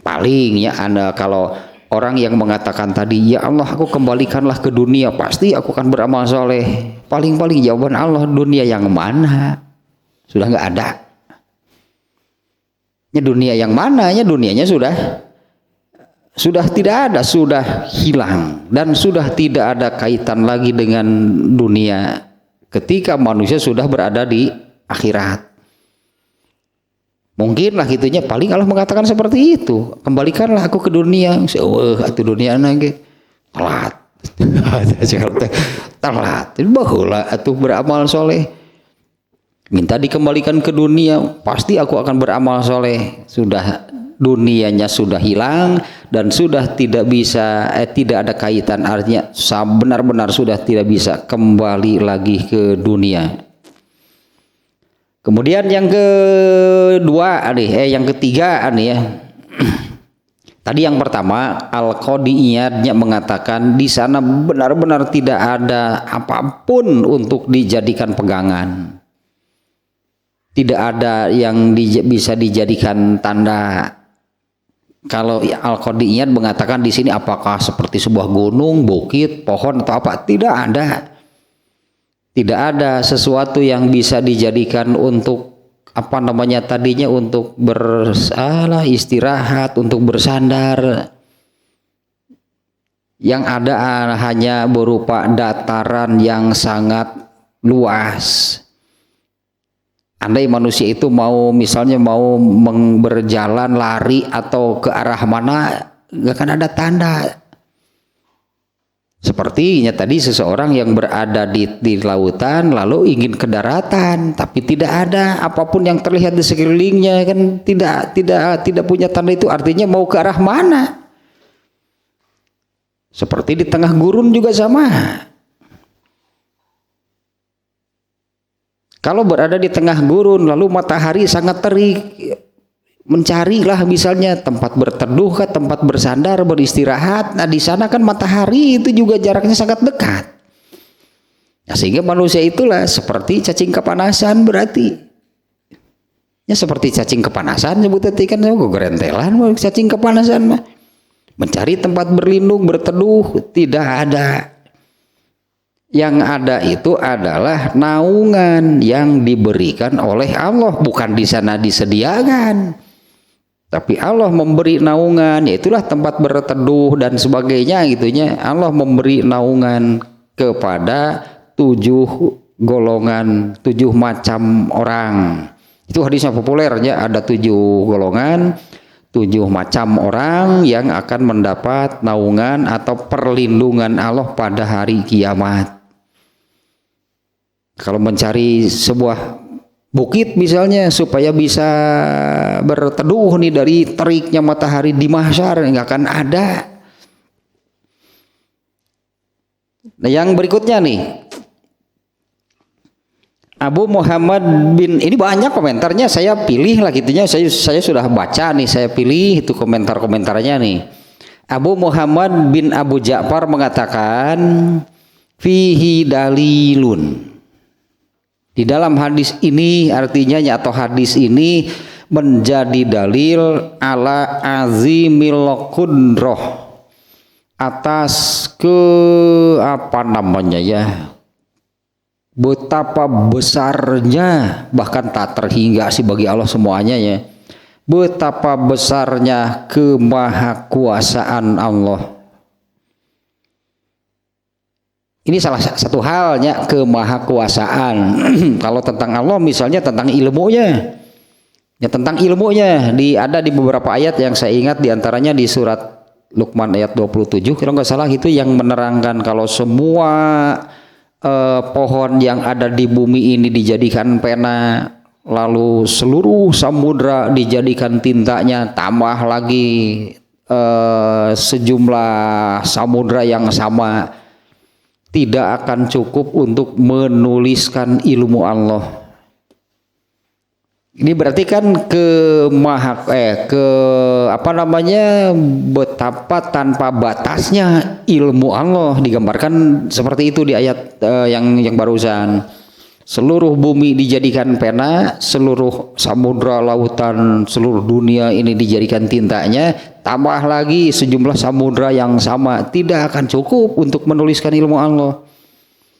Paling ya, Anda kalau orang yang mengatakan tadi, ya Allah aku kembalikanlah ke dunia, pasti aku akan beramal soleh, paling-paling jawaban Allah, dunia yang mana? Sudah nggak ada. Ya dunia yang mana? Ya dunianya sudah tidak ada, sudah hilang, dan sudah tidak ada kaitan lagi dengan dunia ketika manusia sudah berada di akhirat. Mungkinlah gitunya, paling Allah mengatakan seperti itu, kembalikanlah aku ke dunia. Itu dunia lagi telat. Telat. Bahulah atuh beramal soleh, minta dikembalikan ke dunia, pasti aku akan beramal soleh. Sudah dunianya sudah hilang dan sudah tidak bisa, tidak ada kaitan, artinya benar-benar sudah tidak bisa kembali lagi ke dunia. Kemudian yang kedua yang ketiga ya. Tadi yang pertama Al-Qadiyatnya mengatakan di sana benar-benar tidak ada apapun untuk dijadikan pegangan. Tidak ada yang bisa dijadikan tanda. Kalau Al-Qadiyat mengatakan di sini apakah seperti sebuah gunung, bukit, pohon atau apa? Tidak ada. Tidak ada sesuatu yang bisa dijadikan untuk tadinya untuk istirahat, untuk bersandar. Yang ada hanya berupa dataran yang sangat luas. Andai manusia itu misalnya mau berjalan, lari atau ke arah mana, nggak akan ada tanda. Sepertinya tadi seseorang yang berada di lautan lalu ingin ke daratan, tapi tidak ada apapun yang terlihat di sekelilingnya, kan tidak punya tanda, itu artinya mau ke arah mana. Seperti di tengah gurun juga sama. Kalau berada di tengah gurun lalu matahari sangat terik, mencarilah misalnya tempat berteduh, tempat bersandar, beristirahat. Nah, di sana kan matahari itu juga jaraknya sangat dekat. Nah, sehingga manusia itulah seperti cacing kepanasan berarti. Ya seperti cacing kepanasan nyebut tadi kan gerentelan cacing kepanasan mah. Mencari tempat berlindung, berteduh tidak ada. Yang ada itu adalah naungan yang diberikan oleh Allah, bukan di sana disediakan. Tapi Allah memberi naungan, yaitulah tempat berteduh dan sebagainya gitunya. Allah memberi naungan kepada 7 golongan, 7 macam orang. Itu hadisnya populernya, ada 7 golongan, 7 macam orang yang akan mendapat naungan atau perlindungan Allah pada hari kiamat. Kalau mencari sebuah bukit misalnya supaya bisa berteduh nih dari teriknya matahari di mahsyar, nggak akan ada. Nah, yang berikutnya nih, Abu Muhammad bin, ini banyak komentarnya, saya pilih lah gitunya, saya sudah baca nih, saya pilih itu komentar-komentarnya nih. Abu Muhammad bin Abu Ja'far mengatakan fihi dalilun. Di dalam hadis ini artinya atau hadis ini menjadi dalil ala azimil qudrah, atas apa namanya ya, betapa besarnya, bahkan tak terhingga sih bagi Allah semuanya ya, betapa besarnya kemahakuasaan Allah. Ini salah satu halnya kemahakuasaan. Kalau tentang Allah misalnya tentang ilmunya, ya tentang ilmunya ada di beberapa ayat yang saya ingat, diantaranya di surat Luqman ayat 27 kalau nggak salah, itu yang menerangkan kalau semua pohon yang ada di bumi ini dijadikan pena, lalu seluruh samudra dijadikan tintanya, tambah lagi sejumlah samudra yang sama, tidak akan cukup untuk menuliskan ilmu Allah. Ini berarti kan betapa tanpa batasnya ilmu Allah, digambarkan seperti itu di ayat yang barusan. Seluruh bumi dijadikan pena, seluruh samudra, lautan, seluruh dunia ini dijadikan tintanya, tambah lagi sejumlah samudra yang sama, tidak akan cukup untuk menuliskan ilmu Allah.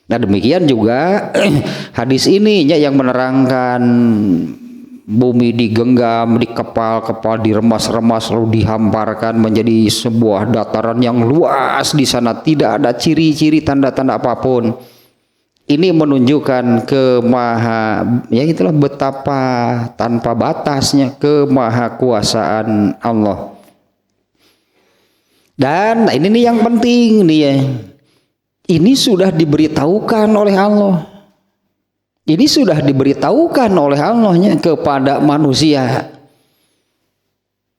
Nah, demikian juga hadis ini yang menerangkan bumi digenggam, dikepal-kepal, diremas-remas, lalu dihamparkan menjadi sebuah dataran yang luas, di sana tidak ada ciri-ciri tanda-tanda apapun. Ini menunjukkan itulah betapa tanpa batasnya kemahakuasaan Allah. Dan ini nih yang penting nih ya. Ini sudah diberitahukan oleh Allah. Ini sudah diberitahukan oleh Allahnya kepada manusia.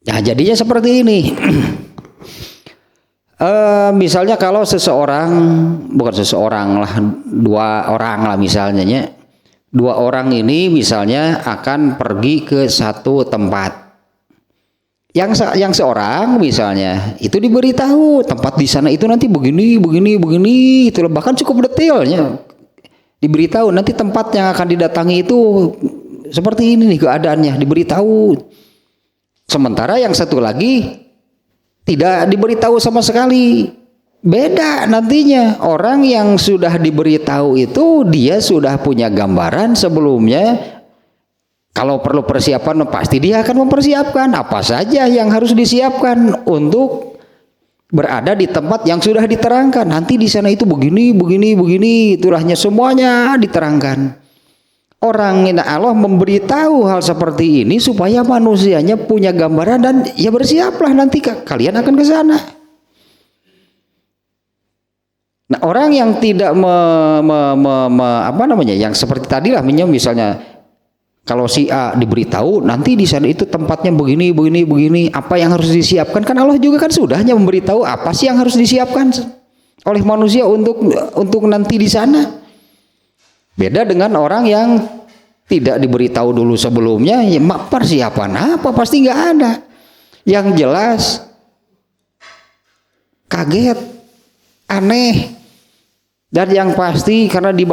Nah, jadinya seperti ini. Misalnya kalau bukan seseorang lah, 2 orang lah misalnya ya. 2 orang ini misalnya akan pergi ke satu tempat. Yang seorang misalnya itu diberitahu tempat di sana itu nanti begini, itu bahkan cukup detailnya. Diberitahu nanti tempat yang akan didatangi itu seperti ini nih keadaannya, diberitahu. Sementara yang satu lagi tidak diberitahu sama sekali. Beda nantinya. Orang yang sudah diberitahu itu dia sudah punya gambaran sebelumnya. Kalau perlu persiapan pasti dia akan mempersiapkan apa saja yang harus disiapkan untuk berada di tempat yang sudah diterangkan. Nanti di sana itu begini, itulahnya semuanya diterangkan. Allah memberitahu hal seperti ini supaya manusianya punya gambaran dan ya bersiaplah nanti kalian akan ke sana. Nah, orang yang tidak yang seperti tadi lah misalnya Kalau si A diberitahu nanti di sana itu tempatnya begini begini begini, apa yang harus disiapkan, kan Allah juga kan sudahnya memberitahu apa sih yang harus disiapkan oleh manusia untuk nanti di sana. Beda dengan orang yang tidak diberitahu dulu sebelumnya, ya persiapan apa pasti nggak ada. Yang jelas kaget, aneh, dan yang pasti karena di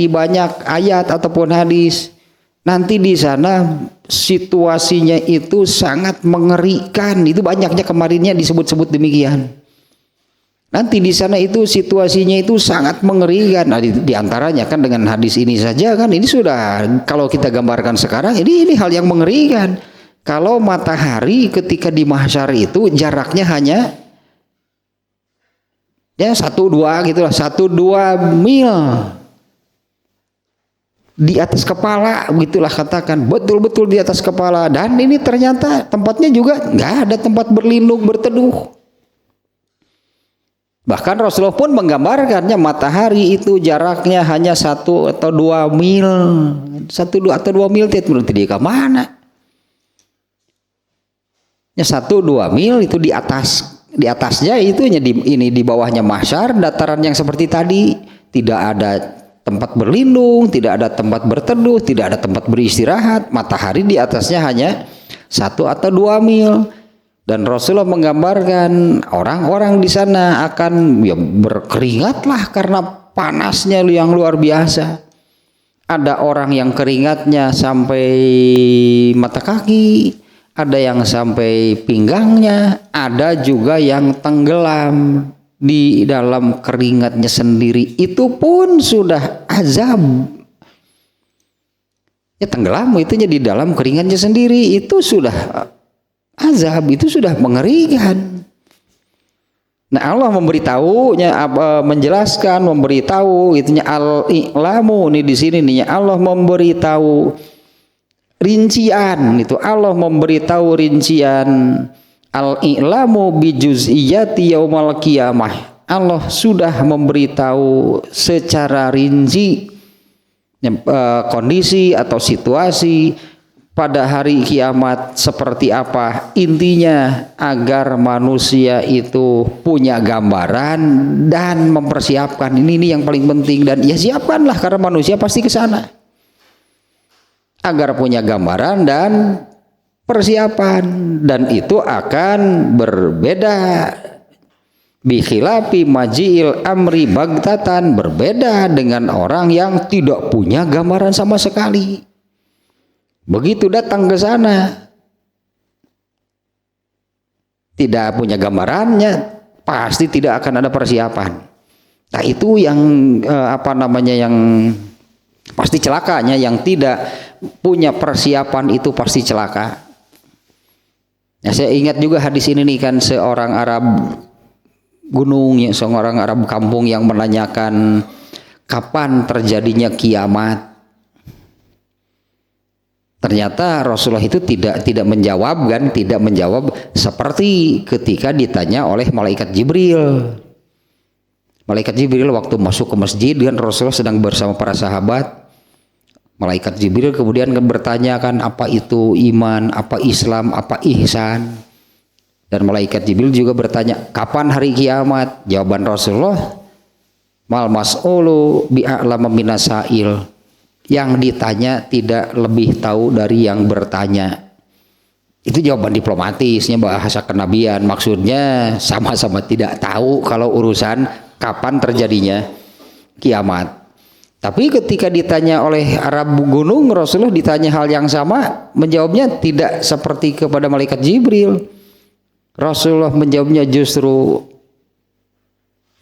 banyak ayat ataupun hadis, nanti di sana situasinya itu sangat mengerikan. Itu banyaknya kemarinnya disebut-sebut demikian. Nanti di sana itu situasinya itu sangat mengerikan. Nah, di antaranya kan dengan hadis ini saja kan, ini sudah kalau kita gambarkan sekarang ini hal yang mengerikan. Kalau matahari ketika di mahsyar itu jaraknya hanya ya 1-2 gitulah, 1-2 mil di atas kepala, begitulah katakan, betul-betul di atas kepala. Dan ini ternyata tempatnya juga nggak ada tempat berlindung, berteduh. Bahkan Rasulullah pun menggambarkannya matahari itu jaraknya hanya 1 atau 2 mil, 1 atau 2 mil tidak ke mana? Ya 1-2 mil itu di atasnya itu ini di bawahnya mahsyar, dataran yang seperti tadi, tidak ada tempat berlindung, tidak ada tempat berteduh, tidak ada tempat beristirahat. Matahari di atasnya hanya 1 atau 2 mil. Dan Rasulullah menggambarkan orang-orang di sana akan ya berkeringatlah karena panasnya yang luar biasa. Ada orang yang keringatnya sampai mata kaki, ada yang sampai pinggangnya, ada juga yang tenggelam di dalam keringatnya sendiri. Itu pun sudah azab. Ya tenggelam itunya di dalam keringatnya sendiri, itu sudah azab, itu sudah mengerikan. Nah, Allah memberitahunya, menjelaskan, memberitahu itunya al-i'lamu nih di sini nih, Allah memberitahu rincian itu, Allah memberitahu rincian al-i'lamu bi juz'iyati yaumal qiyamah. Allah sudah memberitahu secara rinci kondisi atau situasi pada hari kiamat seperti apa, intinya agar manusia itu punya gambaran dan mempersiapkan. Ini yang paling penting, dan ya siapkanlah karena manusia pasti ke sana. Agar punya gambaran dan persiapan, dan itu akan berbeda bi khilafi maji'il amri bagtatan, berbeda dengan orang yang tidak punya gambaran sama sekali. Begitu datang ke sana tidak punya gambarannya, pasti tidak akan ada persiapan. Nah, itu yang yang pasti celakanya, yang tidak punya persiapan itu pasti celaka. Ya, saya ingat juga hadis ini nih kan, seorang Arab gunung, seorang Arab kampung yang menanyakan kapan terjadinya kiamat. Ternyata Rasulullah itu tidak menjawab kan, tidak menjawab seperti ketika ditanya oleh malaikat Jibril. Malaikat Jibril waktu masuk ke masjid dan Rasulullah sedang bersama para sahabat. Malaikat Jibril kemudian bertanyakan apa itu iman, apa Islam, apa ihsan. Dan malaikat Jibril juga bertanya kapan hari kiamat. Jawaban Rasulullah, mal mas'ulu bi'a'lama minasail. Yang ditanya tidak lebih tahu dari yang bertanya. Itu jawaban diplomatisnya, bahasa kenabian. Maksudnya sama-sama tidak tahu kalau urusan kapan terjadinya kiamat. Tapi ketika ditanya oleh Arab gunung, Rasulullah ditanya hal yang sama, menjawabnya tidak seperti kepada malaikat Jibril. Rasulullah menjawabnya justru,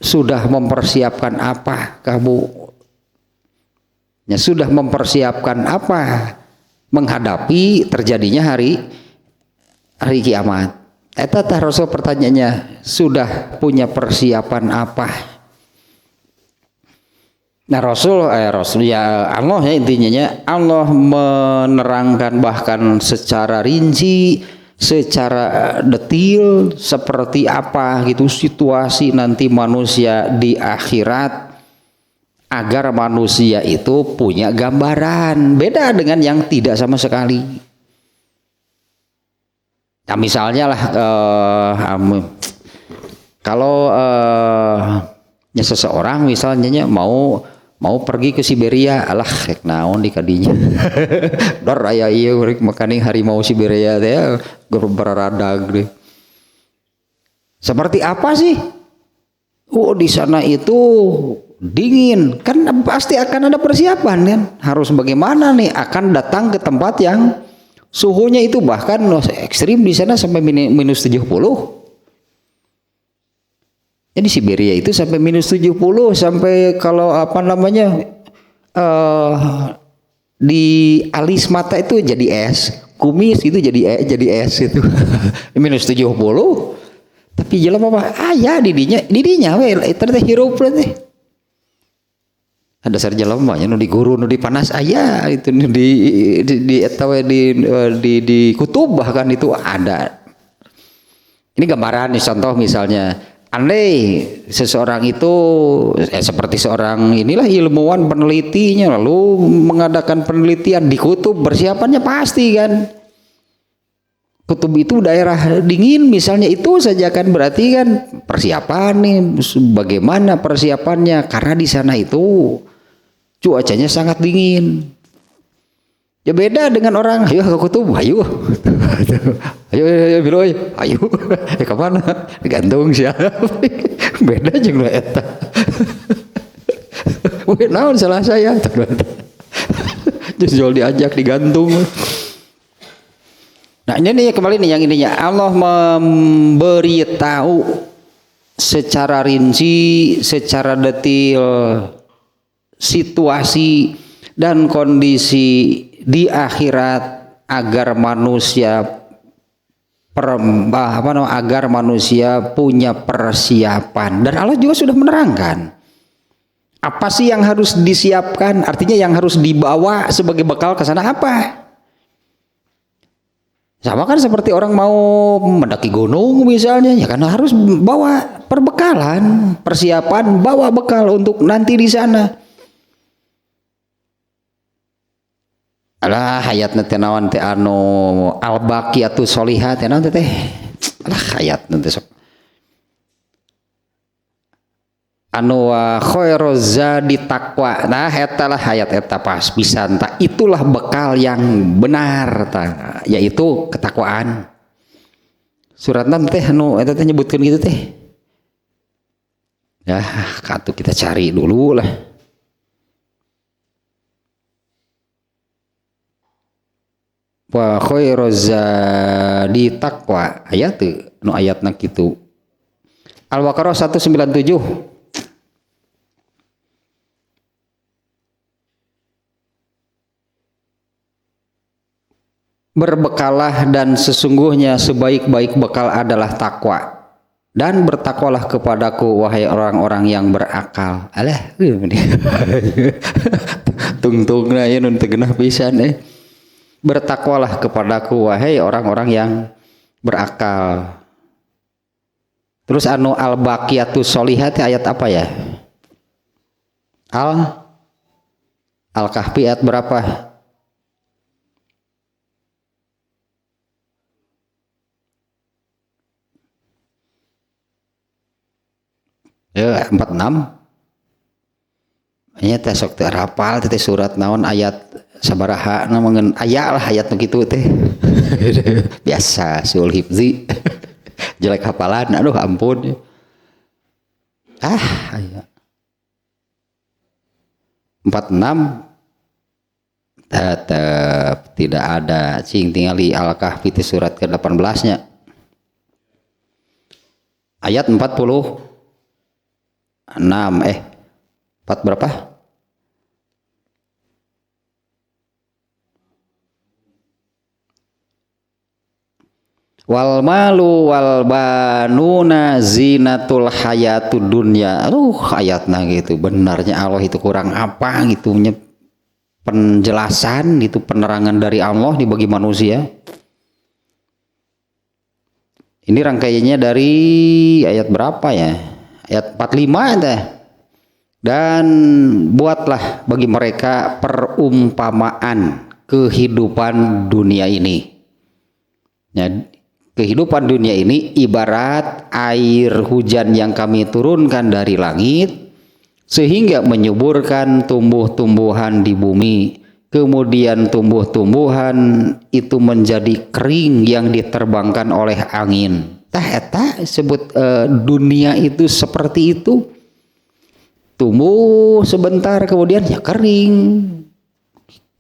sudah mempersiapkan apa kamu? Ya, sudah mempersiapkan apa menghadapi terjadinya hari kiamat. Eta Rasul pertanyaannya, sudah punya persiapan apa? Nah, Rasul ya Allah ya, intinya Allah menerangkan bahkan secara rinci, secara detail seperti apa gitu situasi nanti manusia di akhirat, agar manusia itu punya gambaran, beda dengan yang tidak sama sekali. Nah misalnya lah kalau ya seseorang misalnya mau pergi ke Siberia, alah rek naon di kadinya. Dor aya ieu rek makaning harimau Siberia teh beraradag deh. Seperti apa sih? Oh di sana itu dingin, kan pasti akan ada persiapan kan. Harus bagaimana nih akan datang ke tempat yang suhunya itu bahkan ekstrim di sana sampai minus 70. Jadi Siberia itu sampai minus 70, sampai kalau apa namanya di alis mata itu jadi es, kumis itu jadi es itu. Minus 70. Tapi jelema mah aya didinya we ternyata hirup teh. Ada dasar jelema nya nu di guru nu di panas aya itu di eta we di kutub bahkan itu ada. Ini gambaran nih contoh misalnya, andai seseorang itu seperti seorang inilah ilmuwan penelitinya lalu mengadakan penelitian di kutub, persiapannya pasti kan. Kutub itu daerah dingin misalnya, itu saja kan berarti kan persiapan nih, bagaimana persiapannya karena di sana itu cuacanya sangat dingin. Ya beda dengan orang, ayo ke kutub, ayo, ayo biloy, ayo, kapan? Gantung siapa? Beda jeung eta. Weh naon salah saya? Just jual diajak digantung. Nah ini nih kembali nih yang ininya, Allah memberitahu secara rinci, secara detail situasi dan kondisi di akhirat agar manusia agar manusia punya persiapan, dan Allah juga sudah menerangkan apa sih yang harus disiapkan, artinya yang harus dibawa sebagai bekal ke sana apa. Sama kan seperti orang mau mendaki gunung misalnya, ya kan harus bawa perbekalan, persiapan, bawa bekal untuk nanti di sana. Alah hayat nanti nawan teh anu al-baqiyatu sholihat teh naon teh. Alah hayat nanti sok. Anu khairuz zadi taqwa. Nah eta lah hayat eta pas pisan tah, itulah bekal yang benar tah, yaitu ketakwaan. Suratna teh anu eta teh nyebutkeun gitu teh. Ya katu kita cari dulu lah. Wa khairuz zadi taqwa, ayat nu ayatna kitu. Al-Baqarah 197. Berbekalah dan sesungguhnya sebaik-baik bekal adalah takwa, dan bertakwalah kepadaku wahai orang-orang yang berakal. Alah tungtungna ya nun teu geunah pisan bertakwalah kepadaku wahai orang-orang yang berakal. Terus anu al-baqiyatu sholihat ayat apa ya? Al-Kahfi ayat berapa? Ya 46. Nya teh sok teu hafal teh surat naon ayat sabaraha namungeun aya lah ayat nu kitu teh. Biasa sul hifzi. Jelek hafalan, aduh ampun. Aya. 46 tetap tidak ada, cing tingali Al-Kahfi teh surat ke-18-nya. Ayat 46 4 berapa? Wal malu wal banuna zinatul hayatud dunya. Ayatna gitu. Benarnya Allah itu kurang apa gitu, penjelasan itu, penerangan dari Allah dibagi manusia. Ini rangkaiannya dari ayat berapa ya? Ayat 45 teh. Dan buatlah bagi mereka perumpamaan kehidupan dunia ini. Ya, kehidupan dunia ini ibarat air hujan yang kami turunkan dari langit sehingga menyuburkan tumbuh-tumbuhan di bumi. Kemudian tumbuh-tumbuhan itu menjadi kering yang diterbangkan oleh angin. Eta sebut dunia itu seperti itu. Tumbuh sebentar kemudian ya kering,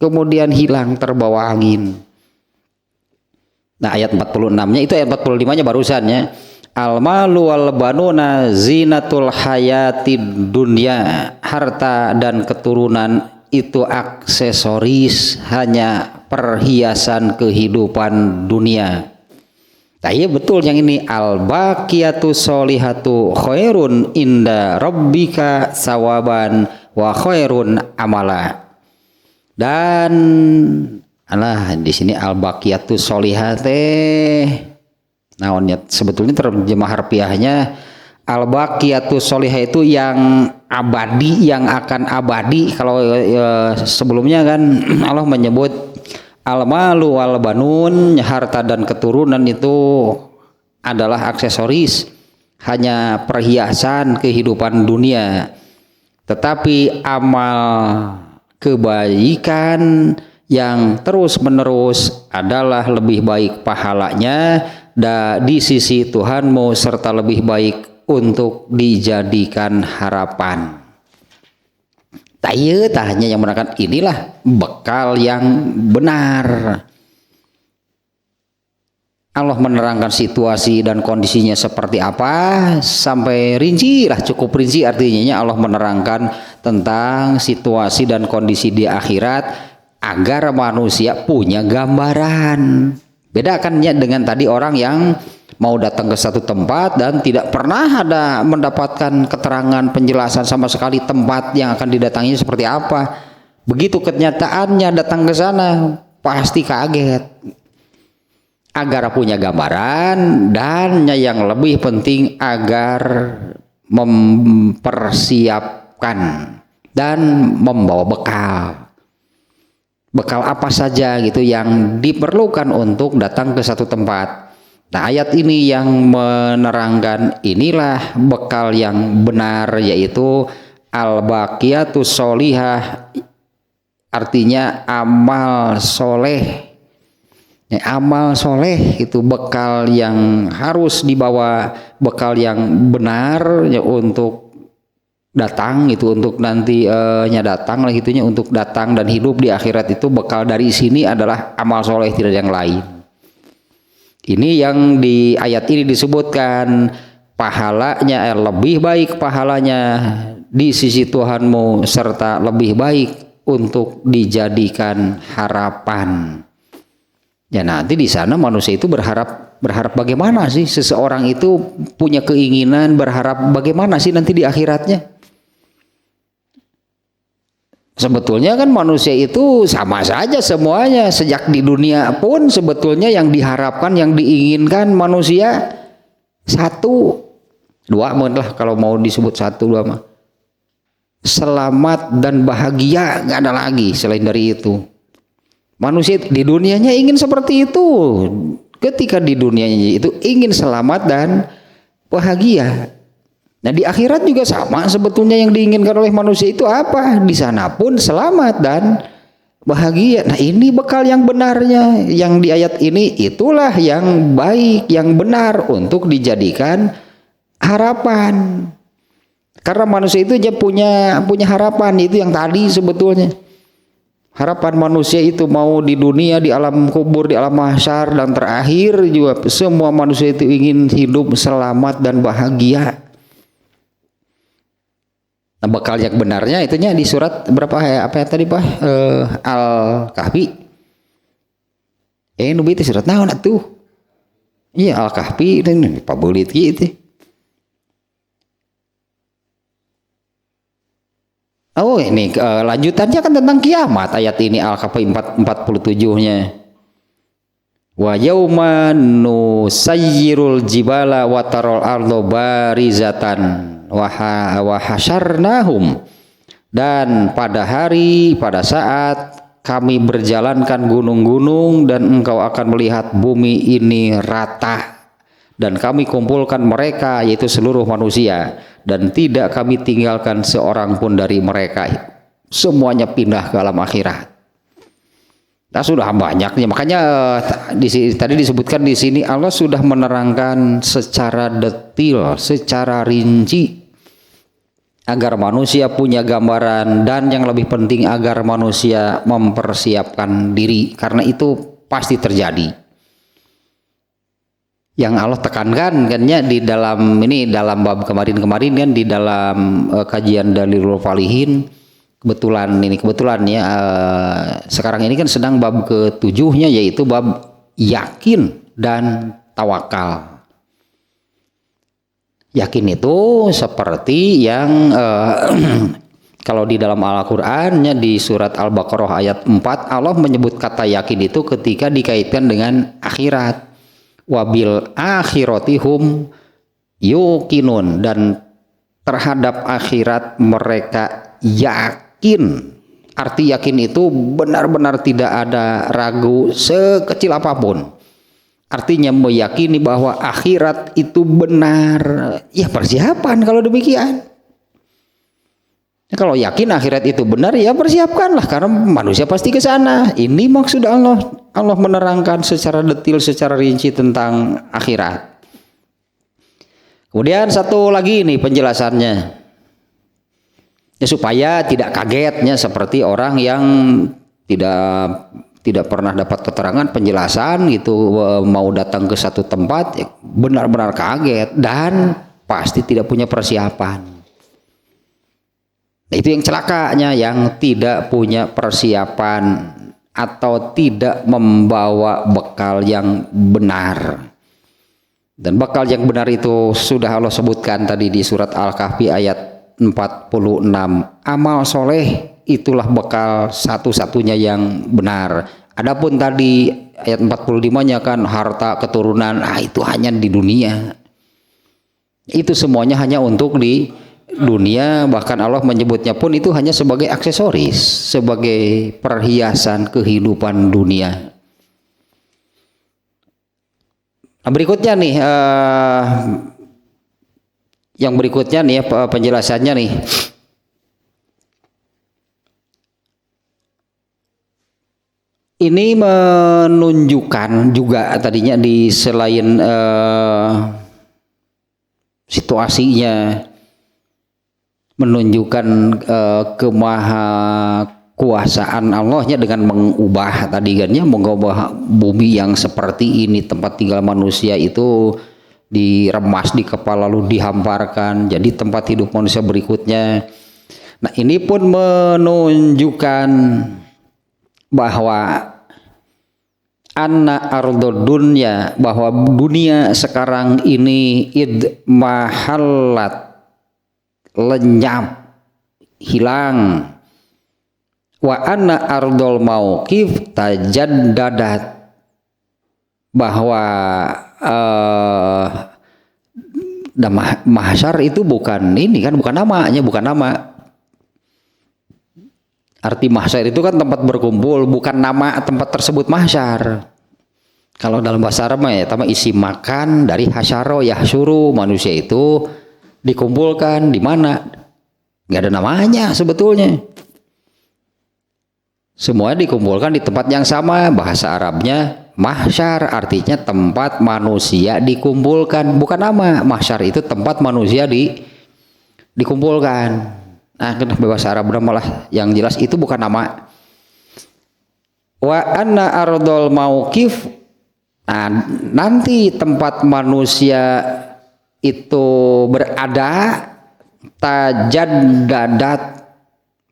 kemudian hilang terbawa angin. Nah ayat 46-nya itu, ayat 45-nya barusan ya. Al-malu wal banuna zinatul hayatid dunya, harta dan keturunan itu aksesoris, hanya perhiasan kehidupan dunia. Nah iya betul yang ini, al-baqiyatu sholihatu khairun inda rabbika sawaban wa khairun amala. Dan di sini al-baqiyatu sholihate naonnya, sebetulnya terjemah harfiahnya al-baqiyatu sholihah itu yang abadi, yang akan abadi. Kalau sebelumnya kan Allah menyebut al-malu wal banun, harta dan keturunan itu adalah aksesoris, hanya perhiasan kehidupan dunia. Tetapi amal kebaikan yang terus-menerus adalah lebih baik pahalanya di sisi Tuhanmu, serta lebih baik untuk dijadikan harapan. Hanya yang menerangkan inilah bekal yang benar. Allah menerangkan situasi dan kondisinya seperti apa sampai rinci lah, cukup rinci artinya Allah menerangkan tentang situasi dan kondisi di akhirat agar manusia punya gambaran. Bedakannya dengan tadi orang yang mau datang ke satu tempat dan tidak pernah ada mendapatkan keterangan penjelasan sama sekali tempat yang akan didatangi seperti apa. Begitu kenyataannya datang ke sana pasti kaget. Agar punya gambaran, dan yang lebih penting agar mempersiapkan dan membawa bekal. Bekal apa saja gitu yang diperlukan untuk datang ke satu tempat. Nah ayat ini yang menerangkan inilah bekal yang benar, yaitu al-baqiyatus sholihah, artinya amal soleh. Ya, amal soleh itu bekal yang harus dibawa, bekal yang benar ya untuk datang itu, untuk nanti datang lah gitunya, untuk datang dan hidup di akhirat itu bekal dari sini adalah amal soleh, tidak yang lain. Ini yang di ayat ini disebutkan pahalanya lebih baik pahalanya di sisi Tuhanmu, serta lebih baik untuk dijadikan harapan. Ya nanti di sana manusia itu berharap bagaimana sih, seseorang itu punya keinginan berharap bagaimana sih nanti di akhiratnya. Sebetulnya kan manusia itu sama saja semuanya, sejak di dunia pun sebetulnya yang diharapkan, yang diinginkan manusia satu, dua lah kalau mau disebut satu dua mah, selamat dan bahagia, nggak ada lagi selain dari itu. Manusia di dunianya ingin seperti itu, ketika di dunianya itu ingin selamat dan bahagia. Nah di akhirat juga sama sebetulnya, yang diinginkan oleh manusia itu apa? Di sana pun selamat dan bahagia. Nah ini bekal yang benarnya, yang di ayat ini itulah yang baik, yang benar untuk dijadikan harapan. Karena manusia itu aja punya harapan, itu yang tadi sebetulnya. Harapan manusia itu mau di dunia, di alam kubur, di alam mahsyar, dan terakhir juga semua manusia itu ingin hidup selamat dan bahagia. Nah, bekal yang benarnya itunya di surat berapa ya? Apa ya tadi Pak? Al-Kahfi. Nubi itu surat naon atuh? Iya Al-Kahfi dan pabulit gitu. Oh ini lanjutannya kan tentang kiamat ayat ini, Al-Kahfi 47-nya. Wa yauma nusayyirul jibala wa taral ardo barizatan wa hasyarnahum Dan pada saat kami berjalankan gunung-gunung dan engkau akan melihat bumi ini rata, dan kami kumpulkan mereka, yaitu seluruh manusia, dan tidak kami tinggalkan seorang pun dari mereka, semuanya pindah ke alam akhirat. Nah, sudah banyaknya, makanya tadi disebutkan di sini Allah sudah menerangkan secara detail, secara rinci, agar manusia punya gambaran, dan yang lebih penting agar manusia mempersiapkan diri, karena itu pasti terjadi. Yang Allah tekankan kannya di dalam ini, dalam bab kemarin kan, di dalam kajian Dalilul Falihin, kebetulan ya, sekarang ini kan sedang bab ke-7-nya, yaitu bab yakin dan tawakal. Yakin itu seperti yang kalau di dalam Al-Qur'annya di surat Al-Baqarah ayat 4, Allah menyebut kata yakin itu ketika dikaitkan dengan akhirat. Wabil akhiratihum yuqinun, dan terhadap akhirat mereka yakin. Arti yakin itu benar-benar tidak ada ragu sekecil apapun. Artinya meyakini bahwa akhirat itu benar. Ya persiapan kalau demikian. Kalau yakin akhirat itu benar, ya persiapkanlah, karena manusia pasti ke sana. Ini maksud Allah. Allah menerangkan secara detail, secara rinci tentang akhirat. Kemudian satu lagi nih penjelasannya. Ya, supaya tidak kagetnya seperti orang yang tidak pernah dapat keterangan penjelasan gitu, mau datang ke satu tempat ya benar-benar kaget dan pasti tidak punya persiapan. Nah, itu yang celakanya, yang tidak punya persiapan atau tidak membawa bekal yang benar. Dan bekal yang benar itu sudah Allah sebutkan tadi di surat Al-Kahfi ayat 46. Amal soleh itulah bekal satu-satunya yang benar. Adapun tadi ayat 45-nya kan harta keturunan, itu hanya di dunia. Itu semuanya hanya untuk di dunia, bahkan Allah menyebutnya pun itu hanya sebagai aksesoris, sebagai perhiasan kehidupan dunia. Nah, berikutnya nih, yang berikutnya nih ya, penjelasannya nih. Ini menunjukkan juga tadinya di selain situasinya menunjukkan kemahakuasaan Allahnya dengan mengubah tadi kan ya, mengubah bumi yang seperti ini, tempat tinggal manusia itu diremas di kepala lalu dihamparkan jadi tempat hidup manusia berikutnya. Nah, ini pun menunjukkan bahwa anna ardud dunya, bahwa dunia sekarang ini id mahallat, lenyap, hilang. Wa anna ardul mauqif tajaddadat, bahwa mahsyar itu bukan ini kan, bukan namanya, bukan nama. Arti mahsyar itu kan tempat berkumpul, bukan nama tempat tersebut mahsyar. Kalau dalam bahasa Arab ya, sama isi makan dari hasyaro yahsyuru, manusia itu dikumpulkan di mana? Nggak ada namanya sebetulnya. Semua dikumpulkan di tempat yang sama. Bahasa Arabnya mahsyar, artinya tempat manusia dikumpulkan, bukan nama. Mahsyar itu tempat manusia dikumpulkan. Nah, bahasa Arab malah yang jelas itu bukan nama. Wa anna ardul mauqif, nah, nanti tempat manusia itu berada tajaddadat,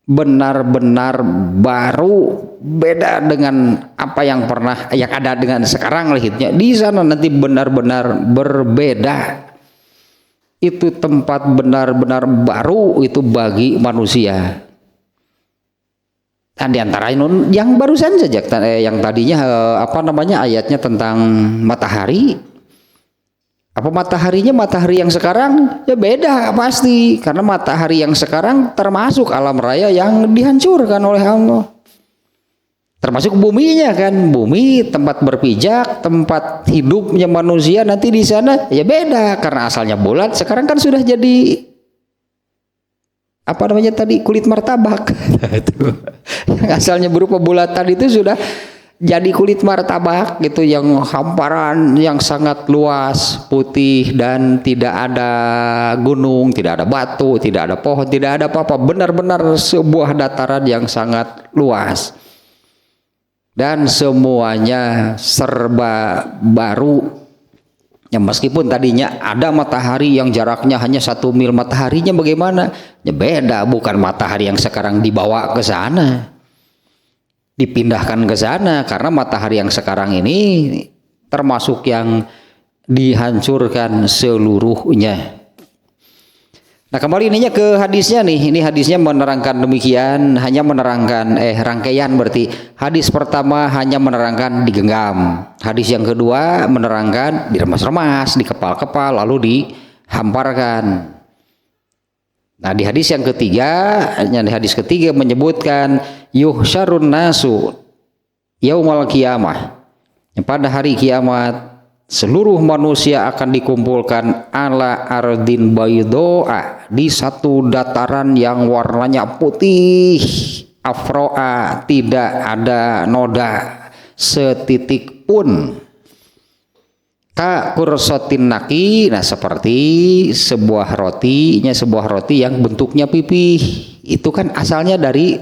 benar-benar baru, beda dengan apa yang pernah yang ada dengan sekarang lahirnya. Di sana nanti benar-benar berbeda. Itu tempat benar-benar baru itu bagi manusia. Dan diantara yang barusan saja, yang tadinya ayatnya tentang matahari, Apa matahari yang sekarang? Ya beda pasti, karena matahari yang sekarang termasuk alam raya yang dihancurkan oleh Allah. Termasuk buminya kan, bumi tempat berpijak, tempat hidupnya manusia nanti di sana ya beda, karena asalnya bulat, sekarang kan sudah jadi apa namanya tadi, kulit martabak. Itu yang asalnya berupa bulatan itu sudah jadi kulit martabak gitu, yang hamparan yang sangat luas, putih, dan tidak ada gunung, tidak ada batu, tidak ada pohon, tidak ada apa-apa, benar-benar sebuah dataran yang sangat luas. Dan semuanya serba baru. Ya meskipun tadinya ada matahari yang jaraknya hanya 1 mil, mataharinya bagaimana? Ya beda, bukan matahari yang sekarang dibawa ke sana, dipindahkan ke sana, karena matahari yang sekarang ini termasuk yang dihancurkan seluruhnya. Nah kembali ininya ke hadisnya nih, ini hadisnya menerangkan demikian, hanya menerangkan rangkaian, berarti hadis pertama hanya menerangkan digenggam, hadis yang kedua menerangkan diremas-remas, dikepal-kepal, lalu dihamparkan. Nah di hadis yang ketiga, di hadis ketiga menyebutkan yuhsyarun nasu yaumal qiyamah, pada hari kiamat seluruh manusia akan dikumpulkan ala ardin baydoa, di satu dataran yang warnanya putih, afroa, tidak ada noda setitik pun, ka kursotin naki, nah seperti sebuah roti yang bentuknya pipih. Itu kan asalnya dari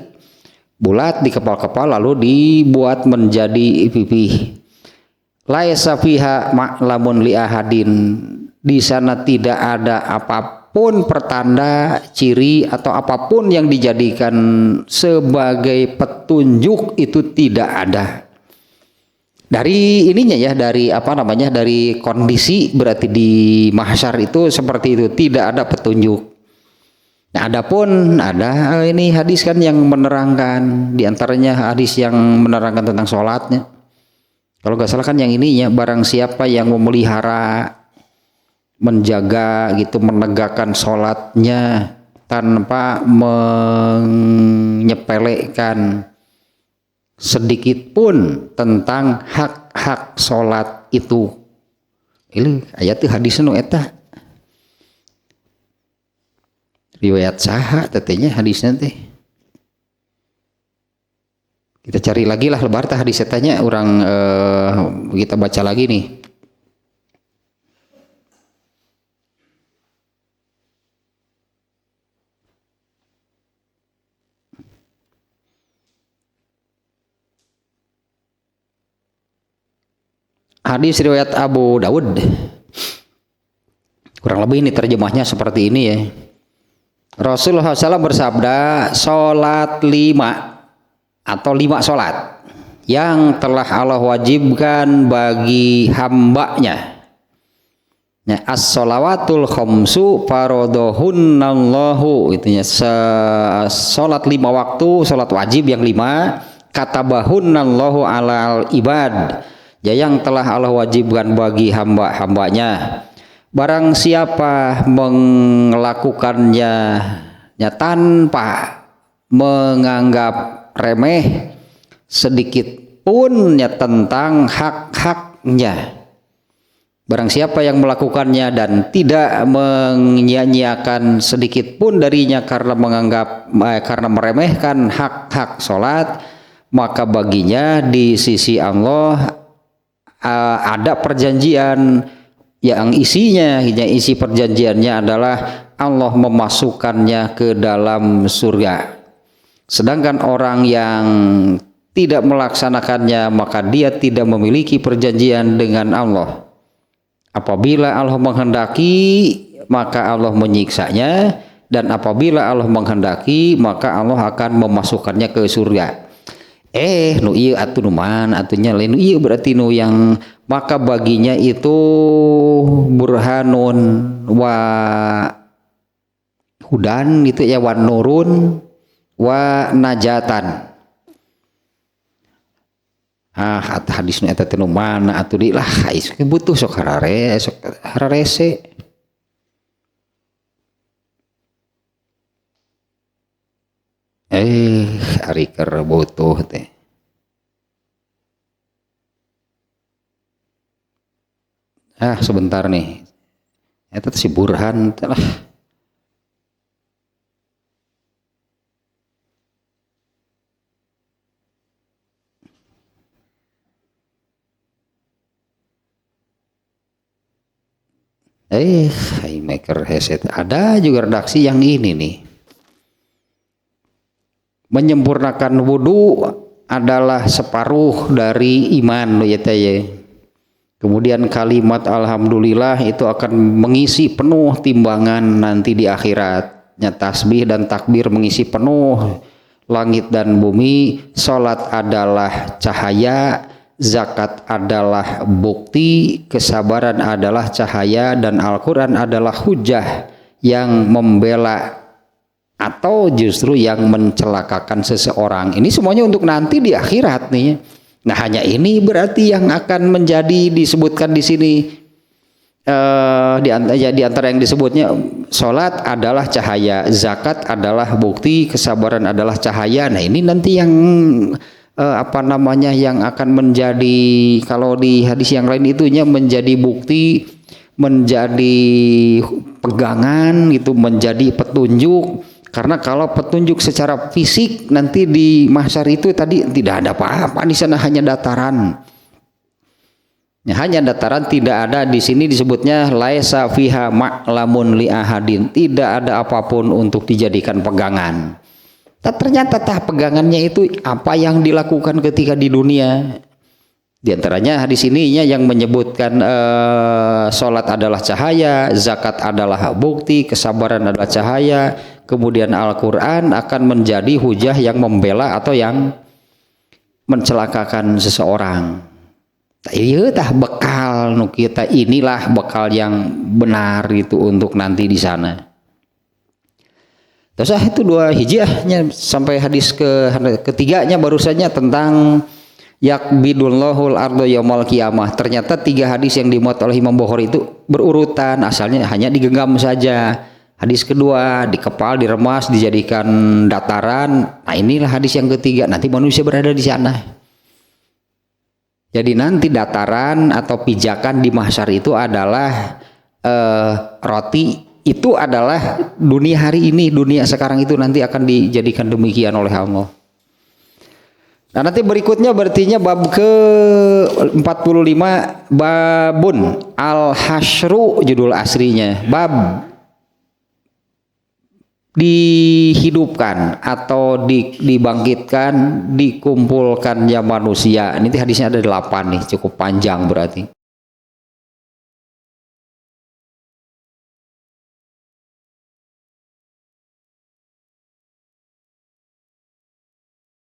bulat, dikepal-kepal lalu dibuat menjadi pipih. Laisa fiha ma'lamun li ahadin, di sana tidak ada apapun pertanda, ciri atau apapun yang dijadikan sebagai petunjuk, itu tidak ada. Dari ininya ya, dari apa namanya, dari kondisi, berarti di mahsyar itu seperti itu, tidak ada petunjuk. Nah adapun ada ini hadis kan yang menerangkan, diantaranya hadis yang menerangkan tentang sholatnya. Kalau nggak salah kan yang ininya, barang siapa yang memelihara, menjaga gitu, menegakkan sholatnya tanpa menyepelekan sedikit pun tentang hak-hak sholat itu. Ini ayat hadis nu eta riwayat saha tetenya hadisnya teh. Kita cari lagi lah lebar tah hadis etanya, orang kita baca lagi nih. Hadis riwayat Abu Dawud. Kurang lebih ini terjemahnya seperti ini ya. Rasulullah SAW bersabda, sholat 5 atau 5 sholat yang telah Allah wajibkan bagi hambanya. Ya, as-sholawatul khamsu farodohunnallahu, itunya sholat 5 waktu, sholat wajib yang 5, katabahunnallahu alal ibad, ya yang telah Allah wajibkan bagi hamba-hambanya. Barang siapa melakukannya ya tanpa menganggap remeh sedikit pun ya tentang hak-haknya, barang siapa yang melakukannya dan tidak menyia-nyiakan sedikit pun darinya karena menganggap karena meremehkan hak-hak sholat, maka baginya di sisi Allah ada perjanjian yang isi perjanjiannya adalah Allah memasukkannya ke dalam surga. Sedangkan orang yang tidak melaksanakannya, maka dia tidak memiliki perjanjian dengan Allah. Apabila Allah menghendaki, maka Allah menyiksanya, dan apabila Allah menghendaki, maka Allah akan memasukkannya ke surga. Nu ieu atuh nu man, atunya lain ieu berarti nu yang, maka baginya itu burhanun wa hudan gitu ya, wa nurun wa najatan. Hadis nu eta teh nu mana atuh di lah butuh sok hararese. Ari keur butuh teh. Sebentar nih. Eta si Burhan teh lah. Maker headset. Ada juga redaksi yang ini nih. Menyempurnakan wudhu adalah separuh dari iman ya teh. Kemudian kalimat alhamdulillah itu akan mengisi penuh timbangan nanti di akhiratnya. Tasbih dan takbir mengisi penuh langit dan bumi. Salat adalah cahaya, zakat adalah bukti, kesabaran adalah cahaya, dan Al-Quran adalah hujah yang membela atau justru yang mencelakakan seseorang. Ini semuanya untuk nanti di akhirat nih. Nah, hanya ini berarti yang akan menjadi disebutkan di sini di antara yang disebutnya, sholat adalah cahaya, zakat adalah bukti, kesabaran adalah cahaya. Nah, ini nanti yang yang akan menjadi, kalau di hadis yang lain itunya menjadi bukti, menjadi pegangan gitu, menjadi petunjuk. Karena kalau petunjuk secara fisik nanti di mahsyar itu tadi tidak ada apa-apa, di sana hanya dataran. Ya, hanya dataran, tidak ada di sini disebutnya laisa fiha ma'lamun li ahadin, tidak ada apapun untuk dijadikan pegangan. Ternyata pegangannya itu apa yang dilakukan ketika di dunia. Di antaranya hadis ininya yang menyebutkan sholat adalah cahaya, zakat adalah bukti, kesabaran adalah cahaya, kemudian Al-Quran akan menjadi hujah yang membela atau yang mencelakakan seseorang. Iya bekal nu kita, inilah bekal yang benar itu untuk nanti di sana. Terus itu dua hijahnya sampai hadis ketiganya barusannya tentang yakbidullahul ardo yaumal qiyamah. Ternyata 3 hadis yang dimuat oleh Imam Bukhari itu berurutan, asalnya hanya digenggam saja. Hadis kedua di kepal, diremas, dijadikan dataran. Nah, inilah hadis yang ketiga, nanti manusia berada di sana. Jadi nanti dataran atau pijakan di mahsyar itu adalah roti, itu adalah dunia hari ini, dunia sekarang itu nanti akan dijadikan demikian oleh Allah. Nah, nanti berikutnya berartinya bab ke 45, babun al-hasyru judul aslinya, bab dihidupkan atau dibangkitkan, dikumpulkannya manusia. Ini hadisnya ada 8 nih, cukup panjang berarti.